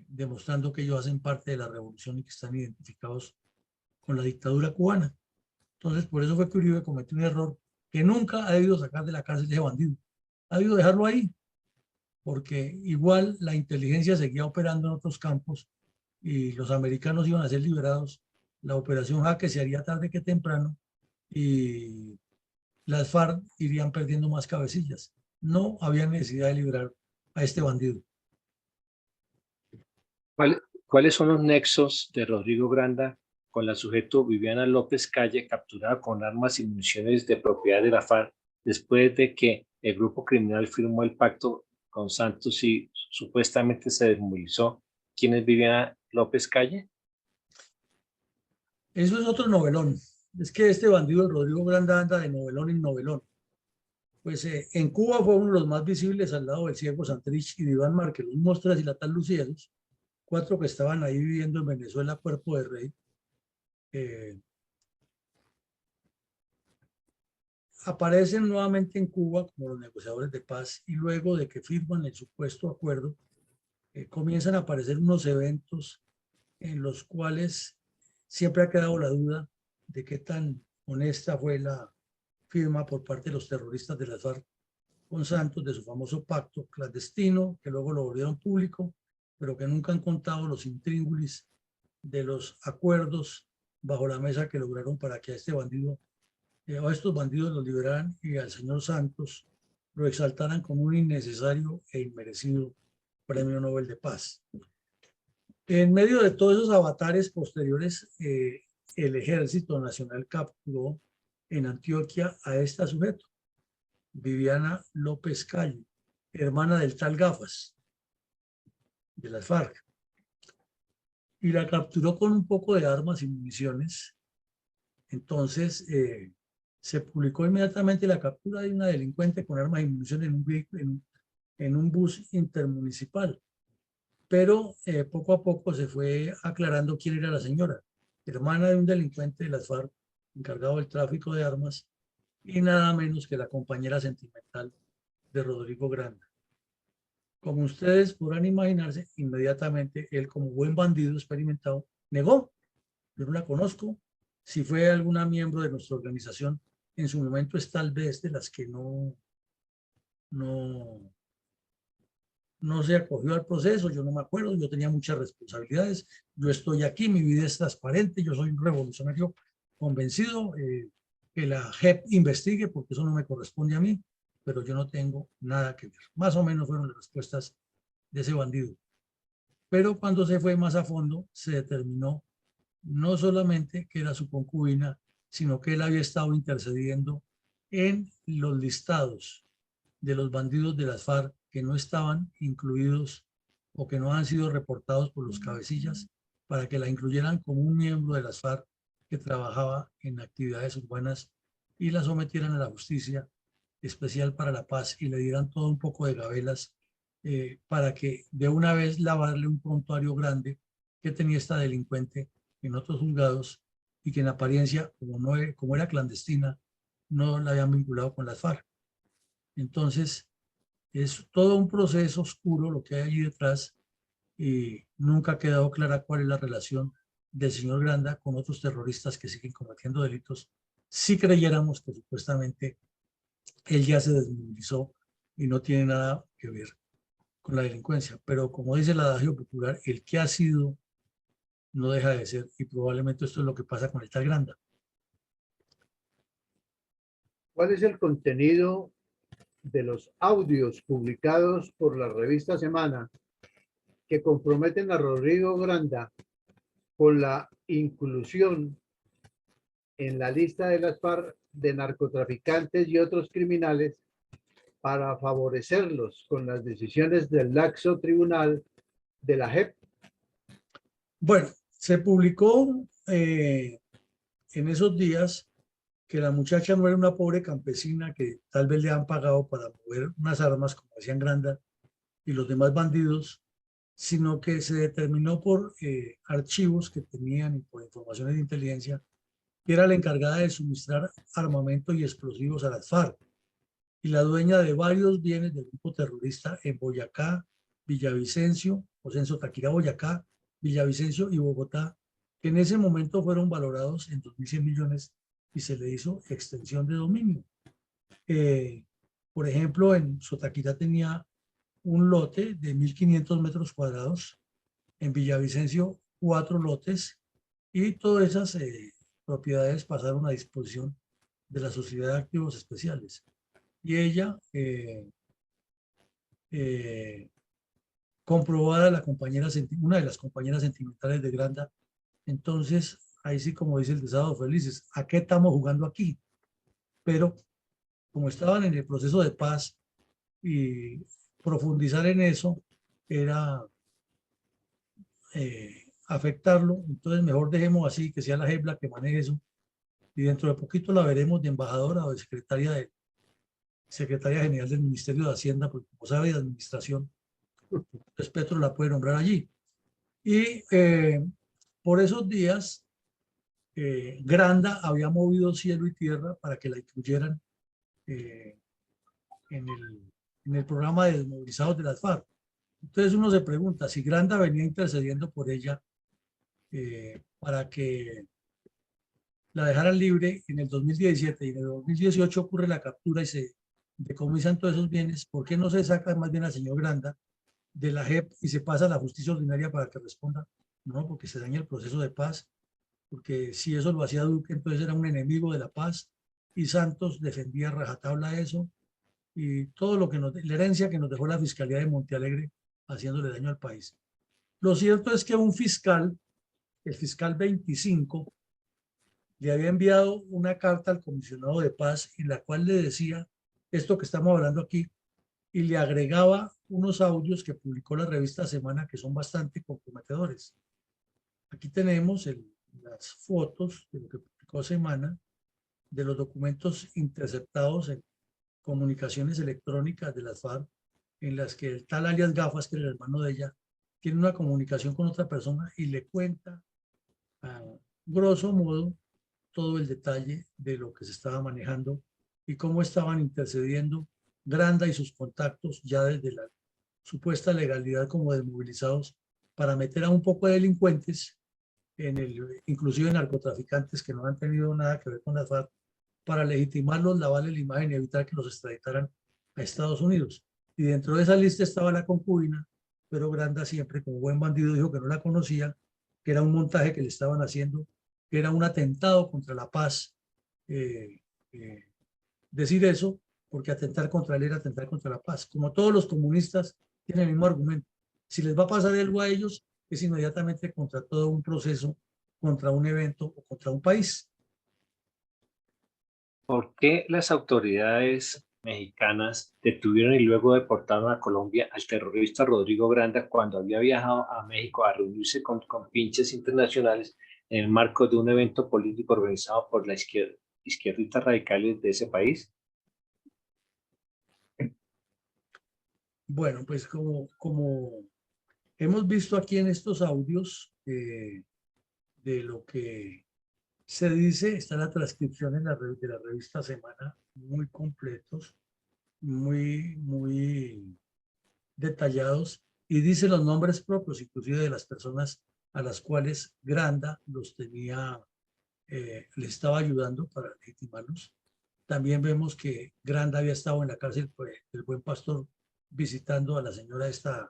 demostrando que ellos hacen parte de la revolución y que están identificados con la dictadura cubana. Entonces, por eso fue que Uribe cometió un error, que nunca ha debido sacar de la cárcel ese bandido. Ha debido dejarlo ahí, porque igual la inteligencia seguía operando en otros campos y los americanos iban a ser liberados. La operación Jaque se haría tarde que temprano, y las FARC irían perdiendo más cabecillas. No había necesidad de liberar a este bandido. ¿Cuáles son los nexos de Rodrigo Granda con la sujeto Viviana López Calle, capturada con armas y municiones de propiedad de la FARC después de que el grupo criminal firmó el pacto con Santos y supuestamente se desmovilizó? ¿Quién es Viviana López Calle? Eso es otro novelón. Es que este bandido, Rodrigo Granda, anda de novelón en novelón. Pues en Cuba fue uno de los más visibles al lado del ciego Santrich y de Iván Márquez, los Mostras y la tal Lucieros, 4 que estaban ahí viviendo en Venezuela, cuerpo de rey. aparecen nuevamente en Cuba como los negociadores de paz y luego de que firman el supuesto acuerdo, comienzan a aparecer unos eventos en los cuales siempre ha quedado la duda de qué tan honesta fue la firma por parte de los terroristas de las FARC con Santos de su famoso pacto clandestino, que luego lo volvieron público, pero que nunca han contado los intríngulis de los acuerdos bajo la mesa que lograron para que a este bandido, a estos bandidos los liberaran y al señor Santos lo exaltaran como un innecesario e inmerecido Premio Nobel de Paz. En medio de todos esos avatares posteriores, el Ejército Nacional capturó en Antioquia a esta sujeto, Viviana López Calle, hermana del tal Gafas, de las FARC, y la capturó con un poco de armas y municiones. Entonces, se publicó inmediatamente la captura de una delincuente con armas y municiones en un bus intermunicipal. Pero poco a poco se fue aclarando quién era la señora, hermana de un delincuente de las FARC, encargado del tráfico de armas, y nada menos que la compañera sentimental de Rodrigo Granda. Como ustedes podrán imaginarse, inmediatamente él, como buen bandido experimentado, negó. Yo no la conozco. Si fue alguna miembro de nuestra organización, en su momento es tal vez de las que no se acogió al proceso, yo no me acuerdo, yo tenía muchas responsabilidades, yo estoy aquí, mi vida es transparente, yo soy un revolucionario convencido, que la JEP investigue porque eso no me corresponde a mí, pero yo no tengo nada que ver. Más o menos fueron las respuestas de ese bandido. Pero cuando se fue más a fondo, se determinó no solamente que era su concubina, sino que él había estado intercediendo en los listados de los bandidos de las FARC que no estaban incluidos o que no han sido reportados por los cabecillas para que la incluyeran como un miembro de las FARC que trabajaba en actividades urbanas y la sometieran a la justicia especial para la paz y le dieran todo un poco de gabelas para que de una vez lavarle un prontuario grande que tenía esta delincuente en otros juzgados y que en apariencia, como era clandestina, no la habían vinculado con las FARC. Entonces, es todo un proceso oscuro lo que hay allí detrás y nunca ha quedado clara cuál es la relación del señor Granda con otros terroristas que siguen cometiendo delitos. Si creyéramos que supuestamente él ya se desmovilizó y no tiene nada que ver con la delincuencia, pero como dice el adagio popular, el que ha sido no deja de ser, y probablemente esto es lo que pasa con el tal Granda. ¿Cuál es el contenido de los audios publicados por la revista Semana que comprometen a Rodrigo Granda con la inclusión en la lista de las FARC de narcotraficantes y otros criminales para favorecerlos con las decisiones del laxo tribunal de la JEP? Bueno, se publicó en esos días que la muchacha no era una pobre campesina que tal vez le han pagado para mover unas armas, como decían Granda y los demás bandidos, sino que se determinó por archivos que tenían y por informaciones de inteligencia que era la encargada de suministrar armamento y explosivos a las FARC y la dueña de varios bienes del grupo terrorista en Boyacá, Villavicencio, o sea, en Sotaquira, Boyacá, Villavicencio y Bogotá, que en ese momento fueron valorados en 2.100 millones y se le hizo extensión de dominio. Por ejemplo, en Sotaquira tenía un lote de 1.500 metros cuadrados, en Villavicencio 4 lotes y todas esas propiedades pasaron a disposición de la Sociedad de Activos Especiales. Y ella, comprobada la compañera, una de las compañeras sentimentales de Granda, entonces ahí sí, como dice el de Sábado Felices, ¿a qué estamos jugando aquí? Pero como estaban en el proceso de paz y profundizar en eso era afectarlo, entonces mejor dejemos así, que sea la JEP la que maneje eso, y dentro de poquito la veremos de embajadora o de secretaria general del Ministerio de Hacienda, porque como sabe de administración, entonces Petro la puede nombrar allí. Y por esos días, Granda había movido cielo y tierra para que la incluyeran eh, en el programa de desmovilizados de las FARC. Entonces uno se pregunta si Granda venía intercediendo por ella para que la dejaran libre en el 2017 y en el 2018 ocurre la captura y se decomisan todos esos bienes. ¿Por qué no se saca más bien al señor Granda de la JEP y se pasa a la justicia ordinaria para que responda? No, porque se daña el proceso de paz, porque si eso lo hacía Duque, entonces era un enemigo de la paz y Santos defendía a rajatabla eso y todo lo que la herencia que nos dejó la Fiscalía de Montealegre haciéndole daño al país. Lo cierto es que un fiscal, el fiscal 25, le había enviado una carta al comisionado de paz en la cual le decía esto que estamos hablando aquí y le agregaba unos audios que publicó la revista Semana que son bastante comprometedores. Aquí tenemos las fotos de lo que publicó Semana, de los documentos interceptados en comunicaciones electrónicas de las FARC, en las que el tal alias Gafas, que era el hermano de ella, tiene una comunicación con otra persona y le cuenta a grosso modo todo el detalle de lo que se estaba manejando y cómo estaban intercediendo Granda y sus contactos ya desde la supuesta legalidad como desmovilizados para meter a un poco de delincuentes, inclusive narcotraficantes que no han tenido nada que ver con las FARC, para legitimarlos, lavarle la imagen y evitar que los extraditaran a Estados Unidos. Y dentro de esa lista estaba la concubina, pero Granda siempre, como buen bandido, dijo que no la conocía, que era un montaje que le estaban haciendo, que era un atentado contra la paz. Decir eso, porque atentar contra él era atentar contra la paz. Como todos los comunistas tienen el mismo argumento. Si les va a pasar algo a ellos, es inmediatamente contra todo un proceso, contra un evento o contra un país. ¿Por qué las autoridades mexicanas detuvieron y luego deportaron a Colombia al terrorista Rodrigo Granda cuando había viajado a México a reunirse con compinches internacionales en el marco de un evento político organizado por la izquierdistas radicales de ese país? Bueno, pues como hemos visto aquí en estos audios de lo que se dice, está la transcripción de la revista Semana, muy completos, muy detallados, y dice los nombres propios, inclusive de las personas a las cuales Granda los tenía, le estaba ayudando para legitimarlos. También vemos que Granda había estado en la cárcel del Buen Pastor visitando a la señora esta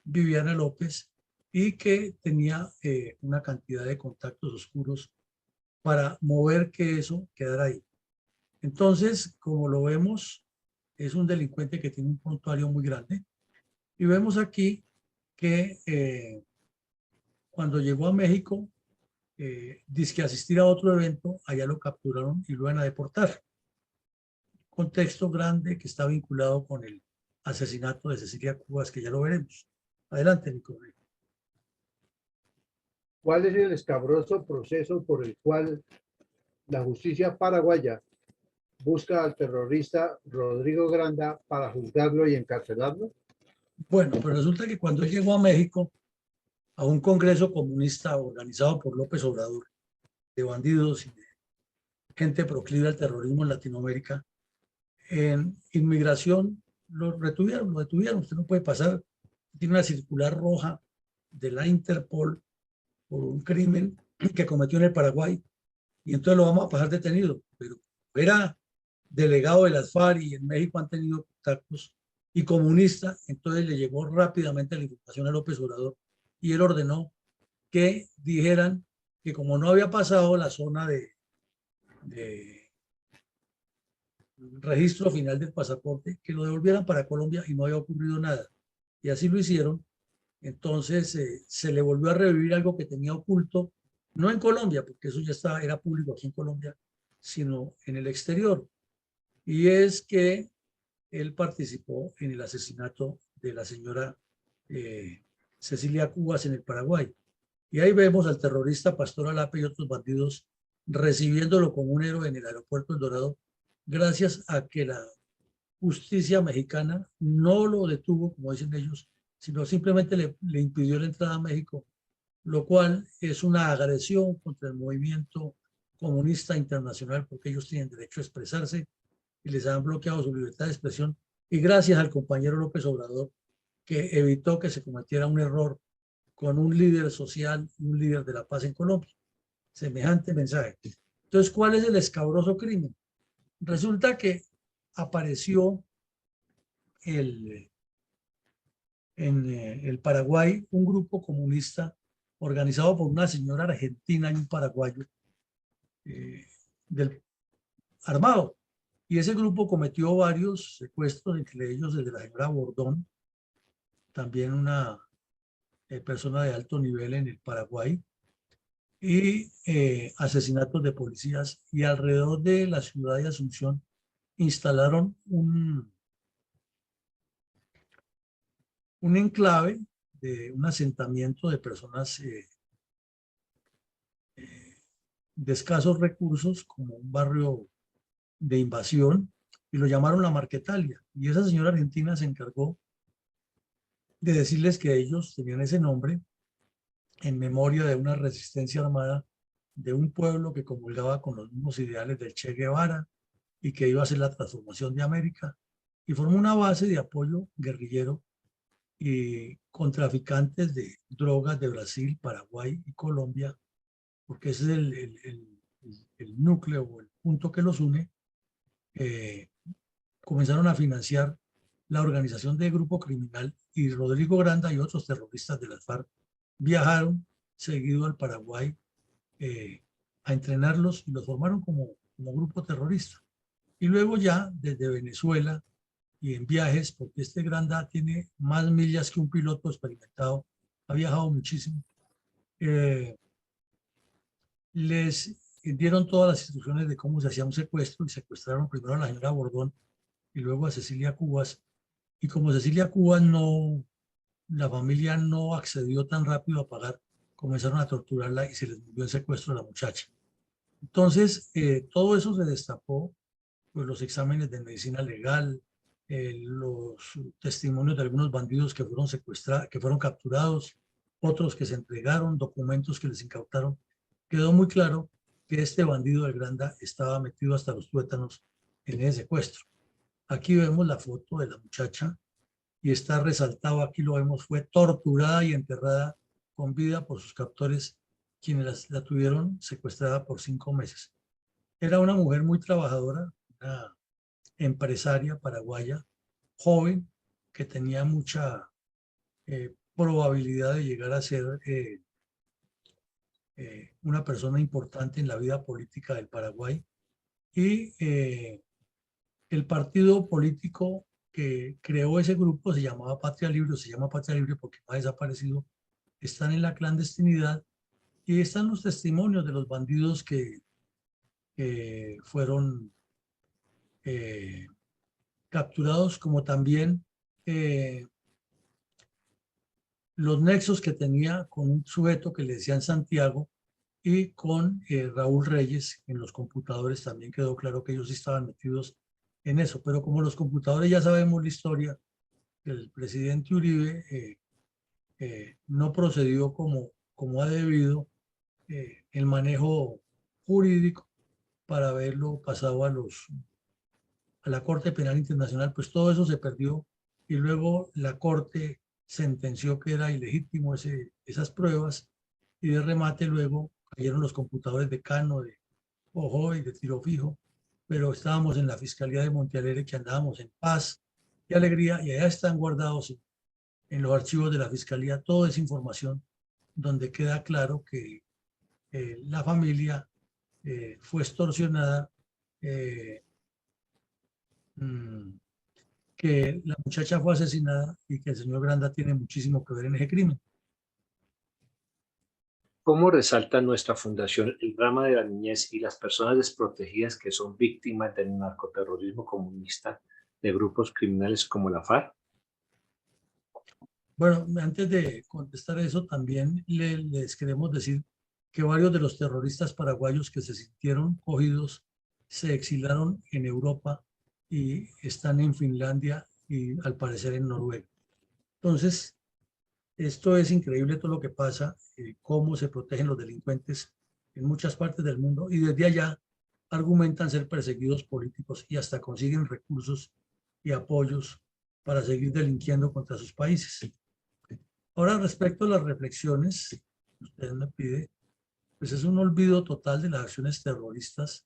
Viviana López y que tenía una cantidad de contactos oscuros para mover que eso quedara ahí. Entonces, como lo vemos, es un delincuente que tiene un prontuario muy grande. Y vemos aquí que cuando llegó a México, dice que asistir a otro evento, allá lo capturaron y lo iban a deportar. Contexto grande que está vinculado con el asesinato de Cecilia Cubas, que ya lo veremos. Adelante, Nicolás. ¿Cuál es el escabroso proceso por el cual la justicia paraguaya busca al terrorista Rodrigo Granda para juzgarlo y encarcelarlo? Bueno, pues resulta que cuando él llegó a México, a un congreso comunista organizado por López Obrador, de bandidos y de gente proclive al terrorismo en Latinoamérica, en inmigración lo detuvieron, usted no puede pasar, tiene una circular roja de la Interpol por un crimen que cometió en el Paraguay, y entonces lo vamos a pasar detenido, pero era delegado de las FARC y en México han tenido contactos, y comunista, entonces le llegó rápidamente la información a López Obrador, y él ordenó que dijeran que como no había pasado la zona de registro final del pasaporte, que lo devolvieran para Colombia y no había ocurrido nada. Y así lo hicieron. Entonces se le volvió a revivir algo que tenía oculto, no en Colombia, porque eso ya era público aquí en Colombia, sino en el exterior. Y es que él participó en el asesinato de la señora Cecilia Cubas en el Paraguay. Y ahí vemos al terrorista Pastor Alape y otros bandidos recibiéndolo como un héroe en el aeropuerto El Dorado, gracias a que la justicia mexicana no lo detuvo, como dicen ellos, sino simplemente le impidió la entrada a México, lo cual es una agresión contra el movimiento comunista internacional, porque ellos tienen derecho a expresarse y les han bloqueado su libertad de expresión, y gracias al compañero López Obrador, que evitó que se cometiera un error con un líder social, un líder de la paz en Colombia. Semejante mensaje. Entonces, ¿cuál es el escabroso crimen? Resulta que apareció en el Paraguay un grupo comunista organizado por una señora argentina y un paraguayo del armado. Y ese grupo cometió varios secuestros, entre ellos el de la señora Bordón, también una persona de alto nivel en el Paraguay, y asesinatos de policías. Y alrededor de la ciudad de Asunción instalaron un enclave, de un asentamiento de personas de escasos recursos, como un barrio de invasión, y lo llamaron la Marquetalia. Y esa señora argentina se encargó de decirles que ellos tenían ese nombre en memoria de una resistencia armada de un pueblo que comulgaba con los mismos ideales del Che Guevara y que iba a ser la transformación de América, y formó una base de apoyo guerrillero y con traficantes de drogas de Brasil, Paraguay y Colombia, porque ese es el núcleo o el punto que los une. Comenzaron a financiar la organización de grupo criminal, y Rodrigo Granda y otros terroristas de las FARC viajaron seguido al Paraguay a entrenarlos, y los formaron como grupo terrorista. Y luego ya desde Venezuela y en viajes, porque este Granda tiene más millas que un piloto experimentado, ha viajado muchísimo, les dieron todas las instrucciones de cómo se hacía un secuestro, y secuestraron primero a la señora Bordón y luego a Cecilia Cubas. Y como Cecilia Cubas la familia no accedió tan rápido a pagar, comenzaron a torturarla y se les murió el secuestro de la muchacha. Entonces, todo eso se destapó, pues los exámenes de medicina legal, los testimonios de algunos bandidos que fueron secuestrados, que fueron capturados, otros que se entregaron, documentos que les incautaron. Quedó muy claro que este bandido del Granda estaba metido hasta los tuétanos en ese secuestro. Aquí vemos la foto de la muchacha y está resaltado, aquí lo vemos, fue torturada y enterrada con vida por sus captores, quienes la tuvieron secuestrada por 5 meses. Era una mujer muy trabajadora, una empresaria paraguaya, joven, que tenía mucha probabilidad de llegar a ser una persona importante en la vida política del Paraguay. Y el partido político que creó ese grupo se llamaba Patria Libre, se llama Patria Libre porque no ha desaparecido, están en la clandestinidad, y están los testimonios de los bandidos que fueron capturados, como también los nexos que tenía con un sujeto que le decían Santiago, y con Raúl Reyes en los computadores. También quedó claro que ellos estaban metidos en eso, pero como los computadores ya sabemos la historia, el presidente Uribe no procedió como ha debido el manejo jurídico para haberlo pasado a la Corte Penal Internacional, pues todo eso se perdió, y luego la Corte sentenció que era ilegítimo esas pruebas, y de remate luego cayeron los computadores de Cano, de Ojo y de Tiro Fijo, pero estábamos en la Fiscalía de Montealegre, que andábamos en paz y alegría, y allá están guardados en los archivos de la Fiscalía toda esa información, donde queda claro que la familia fue extorsionada, que la muchacha fue asesinada y que el señor Granda tiene muchísimo que ver en ese crimen. ¿Cómo resalta nuestra fundación el drama de la niñez y las personas desprotegidas que son víctimas del narcoterrorismo comunista de grupos criminales como la FARC? Bueno, antes de contestar eso, también les queremos decir que varios de los terroristas paraguayos que se sintieron cogidos se exilaron en Europa y están en Finlandia y al parecer en Noruega. Entonces, esto es increíble todo lo que pasa, cómo se protegen los delincuentes en muchas partes del mundo, y desde allá argumentan ser perseguidos políticos y hasta consiguen recursos y apoyos para seguir delinquiendo contra sus países. Ahora, respecto a las reflexiones que usted me pide, pues es un olvido total de las acciones terroristas.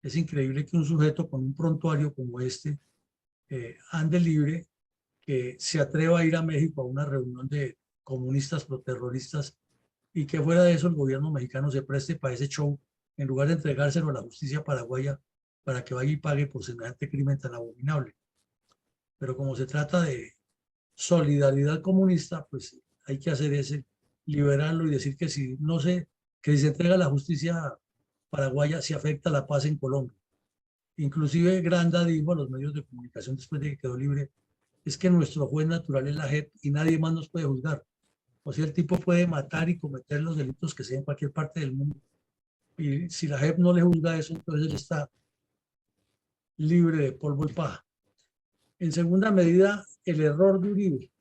Es increíble que un sujeto con un prontuario como este ande libre, que se atreva a ir a México a una reunión de comunistas proterroristas y que fuera de eso el gobierno mexicano se preste para ese show en lugar de entregárselo a la justicia paraguaya para que vaya y pague por semejante crimen tan abominable. Pero como se trata de solidaridad comunista, pues hay que hacer ese, liberarlo y decir que si no se, que si se entrega a la justicia paraguaya se afecta la paz en Colombia. Inclusive Granda dijo a los medios de comunicación después de que quedó libre, es que nuestro juez natural es la JEP y nadie más nos puede juzgar. O sea, el tipo puede matar y cometer los delitos que sea en cualquier parte del mundo. Y si la JEP no le juzga eso, entonces él está libre de polvo y paja. En segunda medida, el error de Uribe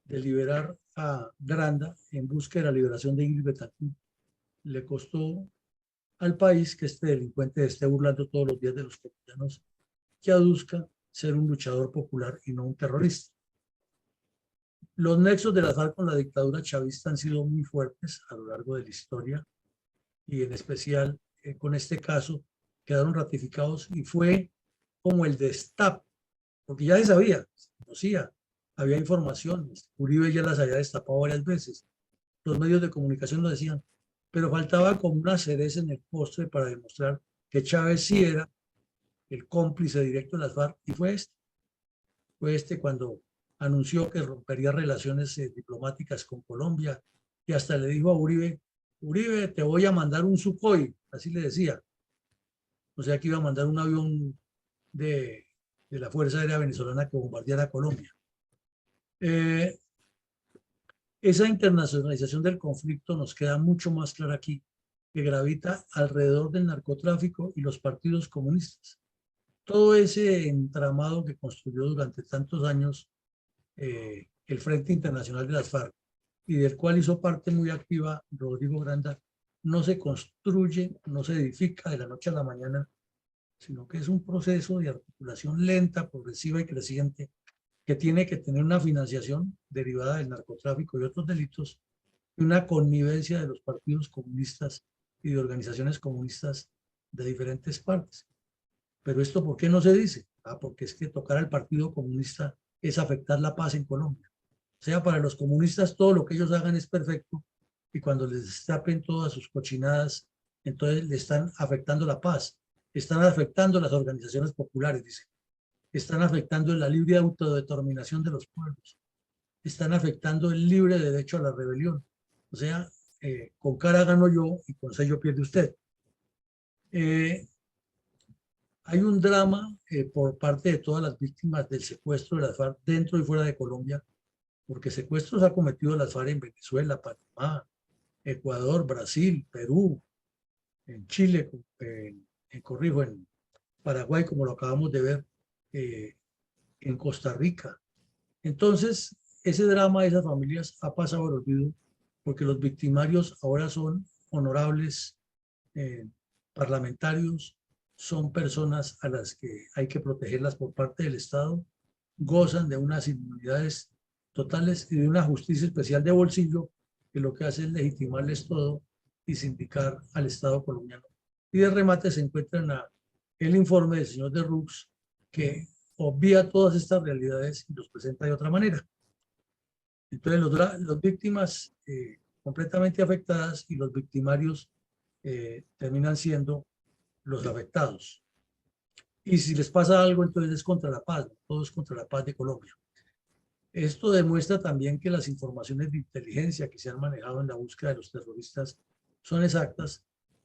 de liberar a Granda en busca de la liberación de Ingrid Betancourt le costó al país que este delincuente esté burlando todos los días de los colombianos, que aduzca ser un luchador popular y no un terrorista. Los nexos de la FARC con la dictadura chavista han sido muy fuertes a lo largo de la historia y en especial con este caso quedaron ratificados y fue como el destape, porque ya se sabía, se conocía, había informaciones, Uribe ya las había destapado varias veces, los medios de comunicación lo decían, pero faltaba como una cereza en el postre para demostrar que Chávez sí era el cómplice directo de las FARC y fue este cuando anunció que rompería relaciones diplomáticas con Colombia y hasta le dijo a Uribe, Uribe, te voy a mandar un Sukhoi, así le decía. O sea que iba a mandar un avión de la Fuerza Aérea Venezolana que bombardeara Colombia. Esa internacionalización del conflicto nos queda mucho más clara aquí, que gravita alrededor del narcotráfico y los partidos comunistas. Todo ese entramado que construyó durante tantos años el Frente Internacional de las FARC y del cual hizo parte muy activa Rodrigo Granda, no se construye, no se edifica de la noche a la mañana, sino que es un proceso de articulación lenta, progresiva y creciente que tiene que tener una financiación derivada del narcotráfico y otros delitos y una connivencia de los partidos comunistas y de organizaciones comunistas de diferentes partes. Pero esto, ¿por qué no se dice? Porque es que tocar al Partido Comunista es afectar la paz en Colombia. O sea, para los comunistas todo lo que ellos hagan es perfecto y cuando les destapen todas sus cochinadas, entonces le están afectando la paz, están afectando las organizaciones populares, dice, están afectando la libre autodeterminación de los pueblos, están afectando el libre derecho a la rebelión. O sea, con cara gano yo y con sello pierde usted. Hay un drama por parte de todas las víctimas del secuestro de las FARC dentro y fuera de Colombia, porque secuestros ha cometido las FARC en Venezuela, Panamá, Ecuador, Brasil, Perú, en Chile, en Paraguay, como lo acabamos de ver, en Costa Rica. Entonces, ese drama de esas familias ha pasado al olvido porque los victimarios ahora son honorables parlamentarios, son personas a las que hay que protegerlas por parte del Estado, gozan de unas inmunidades totales y de una justicia especial de bolsillo que lo que hace es legitimarles todo y sindicar al Estado colombiano. Y de remate se encuentra el informe del señor de Rux que obvia todas estas realidades y los presenta de otra manera. Entonces, las víctimas completamente afectadas y los victimarios terminan siendo los afectados. Y si les pasa algo, entonces es contra la paz, todo es contra la paz de Colombia. Esto demuestra también que las informaciones de inteligencia que se han manejado en la búsqueda de los terroristas son exactas,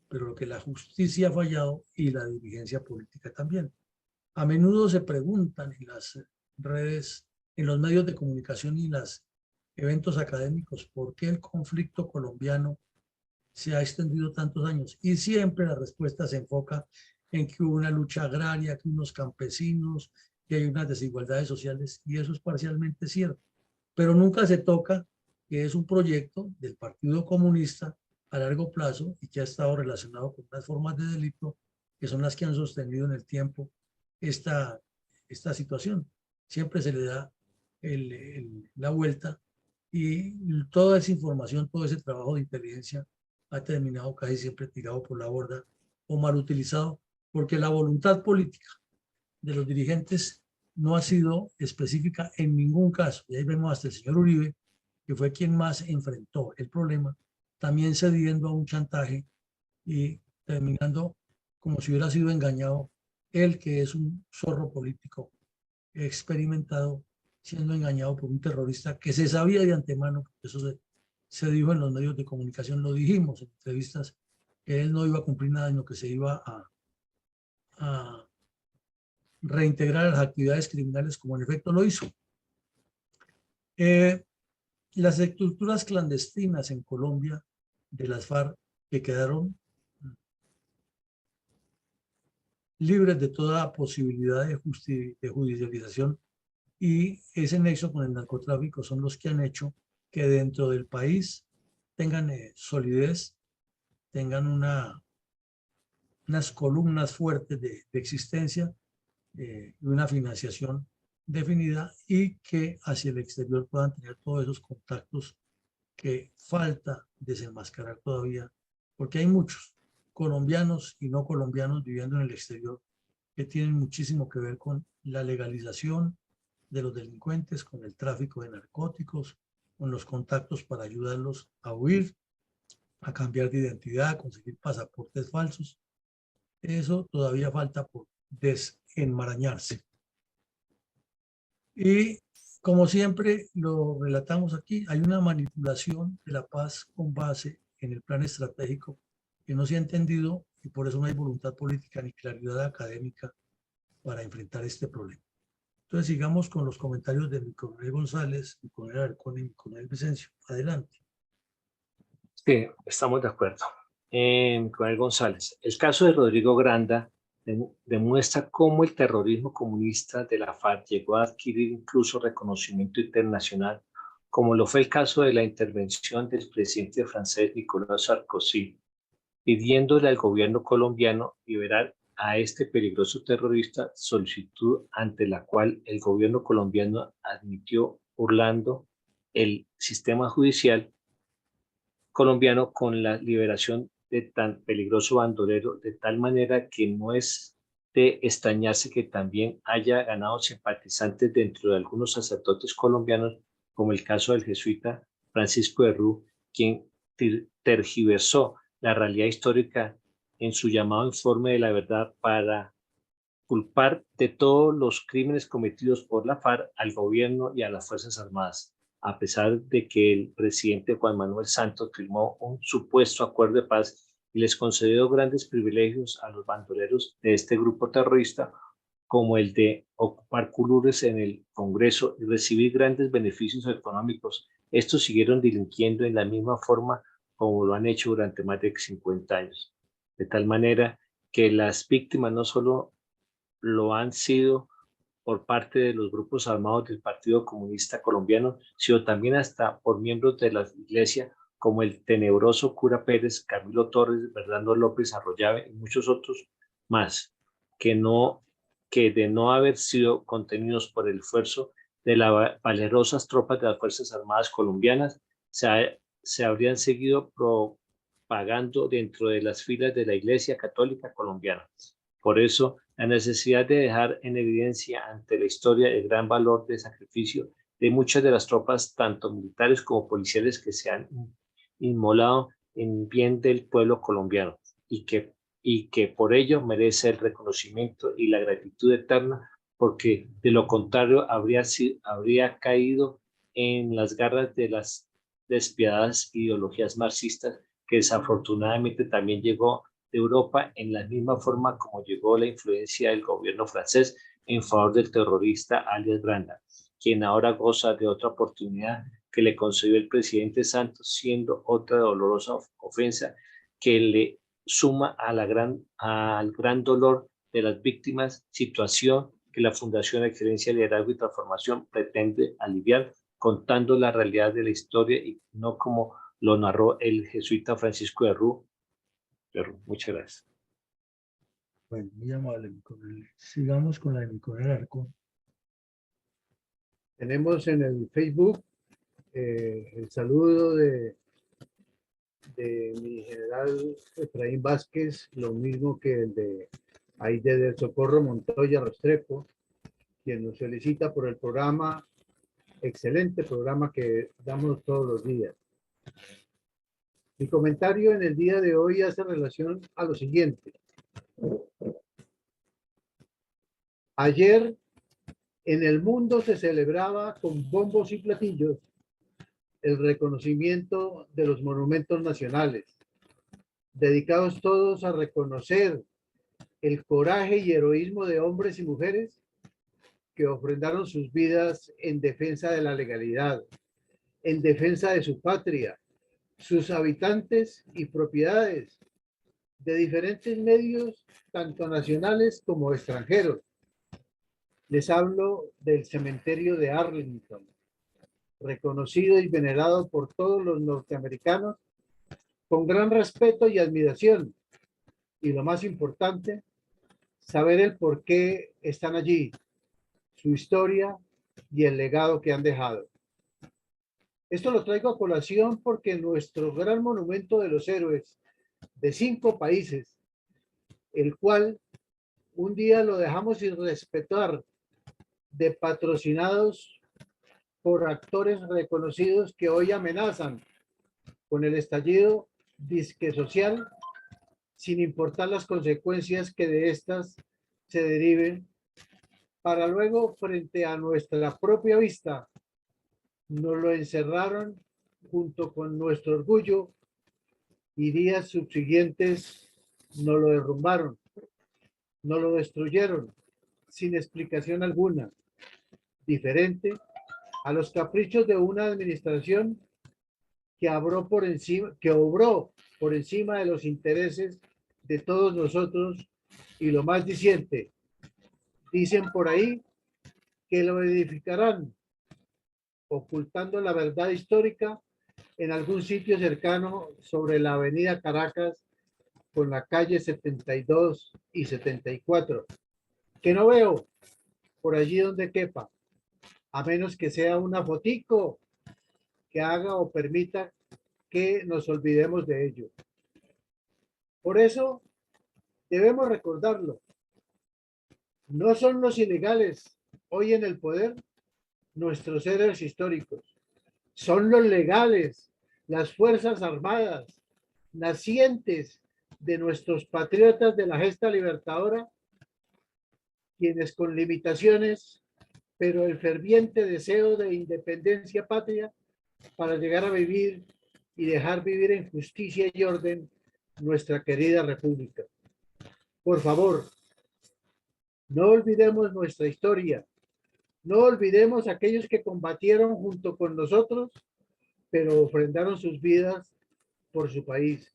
pero lo que la justicia ha fallado y la dirigencia política también. A menudo se preguntan en las redes, en los medios de comunicación y en los eventos académicos, ¿por qué el conflicto colombiano se ha extendido tantos años? Y siempre la respuesta se enfoca en que hubo una lucha agraria, que unos campesinos, que hay unas desigualdades sociales, y eso es parcialmente cierto. Pero nunca se toca que es un proyecto del Partido Comunista a largo plazo y que ha estado relacionado con unas formas de delito que son las que han sostenido en el tiempo esta situación. Siempre se le da la vuelta y toda esa información, todo ese trabajo de inteligencia ha terminado casi siempre tirado por la borda o mal utilizado, porque la voluntad política de los dirigentes no ha sido específica en ningún caso. Y ahí vemos hasta el señor Uribe, que fue quien más enfrentó el problema, también cediendo a un chantaje y terminando como si hubiera sido engañado él, que es un zorro político experimentado, siendo engañado por un terrorista que se sabía de antemano, eso se dijo en los medios de comunicación, lo dijimos en entrevistas, que él no iba a cumplir nada, sino que se iba a reintegrar las actividades criminales, como en efecto lo hizo. Las estructuras clandestinas en Colombia de las FARC que quedaron libres de toda posibilidad de judicialización y ese nexo con el narcotráfico son los que han hecho que dentro del país tengan solidez, tengan unas columnas fuertes de existencia y una financiación definida y que hacia el exterior puedan tener todos esos contactos que falta desenmascarar todavía, porque hay muchos colombianos y no colombianos viviendo en el exterior que tienen muchísimo que ver con la legalización de los delincuentes, con el tráfico de narcóticos, con los contactos para ayudarlos a huir, a cambiar de identidad, a conseguir pasaportes falsos. Eso todavía falta por desenmarañarse. Y como siempre lo relatamos aquí, hay una manipulación de la paz con base en el plan estratégico que no se ha entendido y por eso no hay voluntad política ni claridad académica para enfrentar este problema. Entonces sigamos con los comentarios de mi coronel González, mi coronel Alarcón y mi coronel Vicencio. Adelante. Sí, estamos de acuerdo. Coronel González, el caso de Rodrigo Granda demuestra cómo el terrorismo comunista de la FARC llegó a adquirir incluso reconocimiento internacional, como lo fue el caso de la intervención del presidente francés Nicolas Sarkozy, pidiéndole al gobierno colombiano liberar a este peligroso terrorista, solicitud ante la cual el gobierno colombiano admitió burlando el sistema judicial colombiano con la liberación de tan peligroso bandolero, de tal manera que no es de extrañarse que también haya ganado simpatizantes dentro de algunos sacerdotes colombianos, como el caso del jesuita Francisco de Rú, quien tergiversó la realidad histórica en su llamado informe de la verdad para culpar de todos los crímenes cometidos por la FARC al gobierno y a las Fuerzas Armadas, a pesar de que el presidente Juan Manuel Santos firmó un supuesto acuerdo de paz y les concedió grandes privilegios a los bandoleros de este grupo terrorista, como el de ocupar curules en el Congreso y recibir grandes beneficios económicos. Estos siguieron delinquiendo en la misma forma como lo han hecho durante más de 50 años. De tal manera que las víctimas no solo lo han sido por parte de los grupos armados del Partido Comunista Colombiano, sino también hasta por miembros de la Iglesia, como el tenebroso cura Pérez, Camilo Torres, Bernardo López Arroyave y muchos otros más, que de no haber sido contenidos por el esfuerzo de las valerosas tropas de las Fuerzas Armadas colombianas, se habrían seguido propagando dentro de las filas de la Iglesia Católica colombiana. Por eso, la necesidad de dejar en evidencia ante la historia el gran valor de sacrificio de muchas de las tropas, tanto militares como policiales, que se han inmolado en bien del pueblo colombiano y que por ello merece el reconocimiento y la gratitud eterna, porque de lo contrario habría caído en las garras de las despiadadas ideologías marxistas, que desafortunadamente también llegó de Europa en la misma forma como llegó la influencia del gobierno francés en favor del terrorista alias Granda, quien ahora goza de otra oportunidad que le concedió el presidente Santos, siendo otra dolorosa ofensa que le suma a al gran dolor de las víctimas, situación que la Fundación Excelencia, Liderazgo y Transformación pretende aliviar contando la realidad de la historia y no como lo narró el jesuita Francisco de Rú. Muchas gracias. Bueno, muy amable, mi coronel. Sigamos con la de mi coronel Alarcón. Tenemos en el Facebook el saludo de mi general Efraín Vázquez, lo mismo que el de Aide del Socorro Montoya Restrepo, quien nos felicita por el programa, excelente programa que damos todos los días. Mi comentario en el día de hoy hace relación a lo siguiente. Ayer en el mundo se celebraba con bombos y platillos el reconocimiento de los monumentos nacionales, dedicados todos a reconocer el coraje y heroísmo de hombres y mujeres que ofrendaron sus vidas en defensa de la legalidad, en defensa de su patria, sus habitantes y propiedades, de diferentes medios, tanto nacionales como extranjeros. Les hablo del cementerio de Arlington, reconocido y venerado por todos los norteamericanos con gran respeto y admiración. Y lo más importante, saber el por qué están allí, su historia y el legado que han dejado. Esto lo traigo a colación porque nuestro gran monumento de los héroes de 5 países, el cual un día lo dejamos sin respetar, de patrocinados por actores reconocidos que hoy amenazan con el estallido disque social, sin importar las consecuencias que de estas se deriven, para luego, frente a nuestra propia vista, nos lo encerraron junto con nuestro orgullo y días subsiguientes nos lo derrumbaron, nos lo destruyeron sin explicación alguna, diferente a los caprichos de una administración que obró por encima de los intereses de todos nosotros. Y lo más diciente, dicen por ahí que lo edificarán ocultando la verdad histórica en algún sitio cercano sobre la avenida Caracas con la calle 72 y 74, que no veo por allí donde quepa, a menos que sea una fotico que haga o permita que nos olvidemos de ello. Por eso debemos recordarlo. No son los ilegales hoy en el poder nuestros héroes históricos. Son los legales, las Fuerzas Armadas, nacientes de nuestros patriotas de la gesta libertadora, quienes con limitaciones, pero el ferviente deseo de independencia patria para llegar a vivir y dejar vivir en justicia y orden nuestra querida república. Por favor, no olvidemos nuestra historia, no olvidemos a aquellos que combatieron junto con nosotros, pero ofrendaron sus vidas por su país.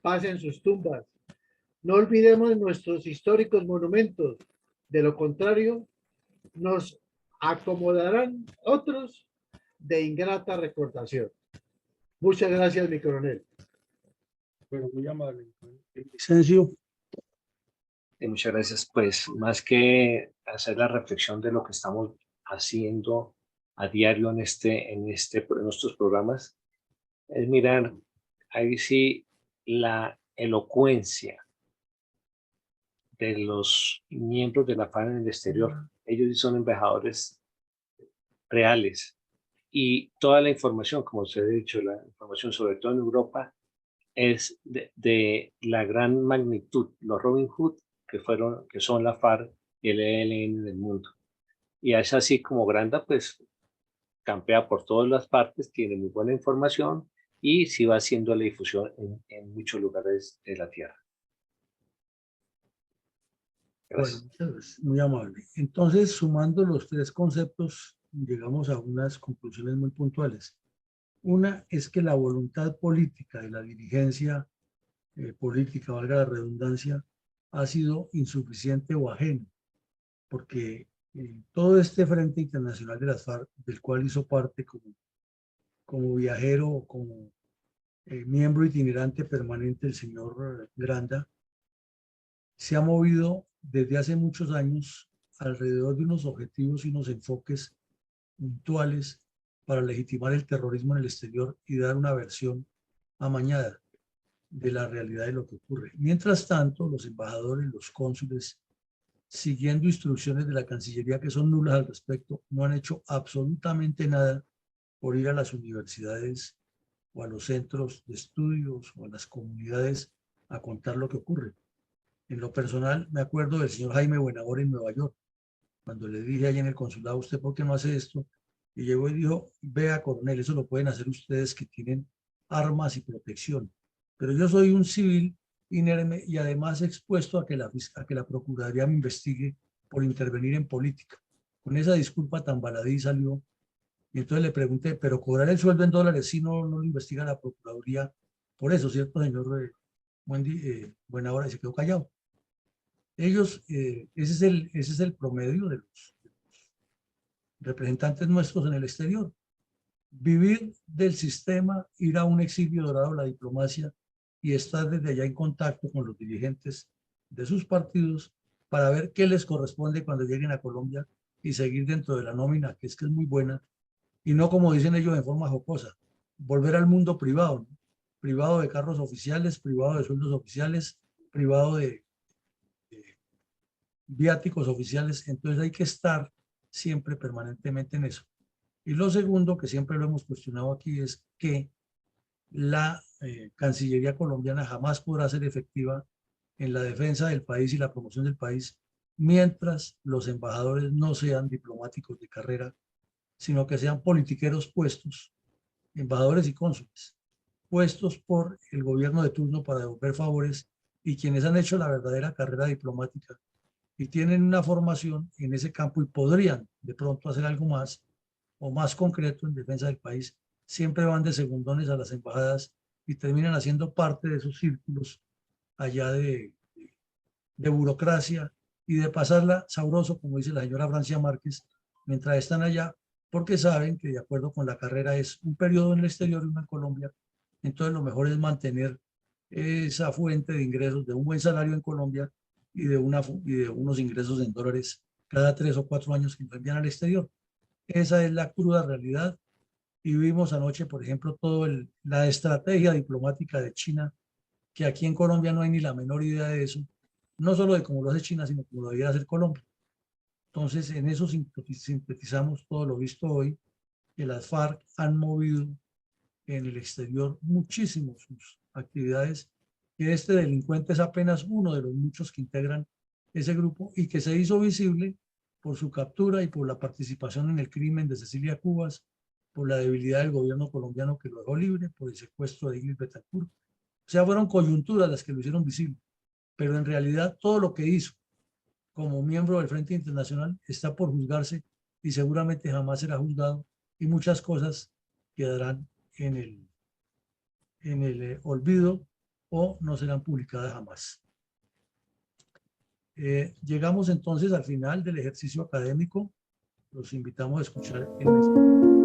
Paz en sus tumbas. No olvidemos nuestros históricos monumentos. De lo contrario, nos acomodarán otros de ingrata recordación. Muchas gracias, mi coronel. Bueno, muy amable. Vicencio. Muchas gracias. Pues más que hacer la reflexión de lo que estamos haciendo a diario en nuestros programas, es mirar ahí sí la elocuencia de los miembros de la FARC en el exterior. Ellos son embajadores reales y toda la información, como se ha dicho, la información sobre todo en Europa es de la gran magnitud, los Robin Hood que son la FARC y el ELN del mundo. Y es así como Granda pues campea por todas las partes, tiene muy buena información y sí va haciendo la difusión en muchos lugares de la tierra. Gracias. Bueno, muchas gracias. Muy amable. Entonces, sumando los 3 conceptos, llegamos a unas conclusiones muy puntuales. Una es que la voluntad política de la dirigencia política, valga la redundancia, ha sido insuficiente o ajena, porque todo este Frente Internacional de las FARC, del cual hizo parte como viajero, como miembro itinerante permanente el señor Granda, se ha movido desde hace muchos años alrededor de unos objetivos y unos enfoques puntuales para legitimar el terrorismo en el exterior y dar una versión amañada de la realidad de lo que ocurre. Mientras tanto, los embajadores, los cónsules, siguiendo instrucciones de la Cancillería que son nulas al respecto, no han hecho absolutamente nada por ir a las universidades o a los centros de estudios o a las comunidades a contar lo que ocurre. En lo personal, me acuerdo del señor Jaime Buenavor en Nueva York, cuando le dije allá en el consulado, ¿usted por qué no hace esto? Y llegó y dijo, vea, coronel, eso lo pueden hacer ustedes que tienen armas y protección. Pero yo soy un civil inerme y además expuesto a que la Procuraduría me investigue por intervenir en política. Con esa disculpa tan baladí salió. Y entonces le pregunté, ¿pero cobrar el sueldo en dólares si no lo investiga la Procuraduría? Por eso, ¿cierto, señor Buena Hora? Y se quedó callado. Ellos, ese es el promedio de los representantes nuestros en el exterior. Vivir del sistema, ir a un exilio dorado, la diplomacia, y estar desde allá en contacto con los dirigentes de sus partidos para ver qué les corresponde cuando lleguen a Colombia y seguir dentro de la nómina, que es muy buena, y no como dicen ellos en forma jocosa, volver al mundo privado, ¿no? Privado de carros oficiales, privado de sueldos oficiales, privado de viáticos oficiales. Entonces hay que estar siempre permanentemente en eso. Y lo segundo, que siempre lo hemos cuestionado aquí, es que la Cancillería colombiana jamás podrá ser efectiva en la defensa del país y la promoción del país mientras los embajadores no sean diplomáticos de carrera, sino que sean politiqueros puestos, embajadores y cónsules, puestos por el gobierno de turno para devolver favores y quienes han hecho la verdadera carrera diplomática y tienen una formación en ese campo y podrían de pronto hacer algo más o más concreto en defensa del país, siempre van de segundones a las embajadas y terminan haciendo parte de esos círculos allá de burocracia y de pasarla sabroso, como dice la señora Francia Márquez, mientras están allá, porque saben que de acuerdo con la carrera es un periodo en el exterior y uno en Colombia, entonces lo mejor es mantener esa fuente de ingresos de un buen salario en Colombia y de unos ingresos en dólares cada 3 o 4 años que nos envían al exterior. Esa es la cruda realidad. Y vimos anoche, por ejemplo, la estrategia diplomática de China, que aquí en Colombia no hay ni la menor idea de eso, no solo de cómo lo hace China, sino cómo lo debería hacer Colombia. Entonces, en eso sintetizamos todo lo visto hoy, que las FARC han movido en el exterior muchísimo sus actividades, que este delincuente es apenas uno de los muchos que integran ese grupo y que se hizo visible por su captura y por la participación en el crimen de Cecilia Cubas, por la debilidad del gobierno colombiano que lo dejó libre, por el secuestro de Ingrid Betancourt. O sea, fueron coyunturas las que lo hicieron visible, pero en realidad todo lo que hizo como miembro del Frente Internacional está por juzgarse y seguramente jamás será juzgado y muchas cosas quedarán en el olvido o no serán publicadas jamás. Llegamos entonces al final del ejercicio académico. Los invitamos a escuchar el mensaje.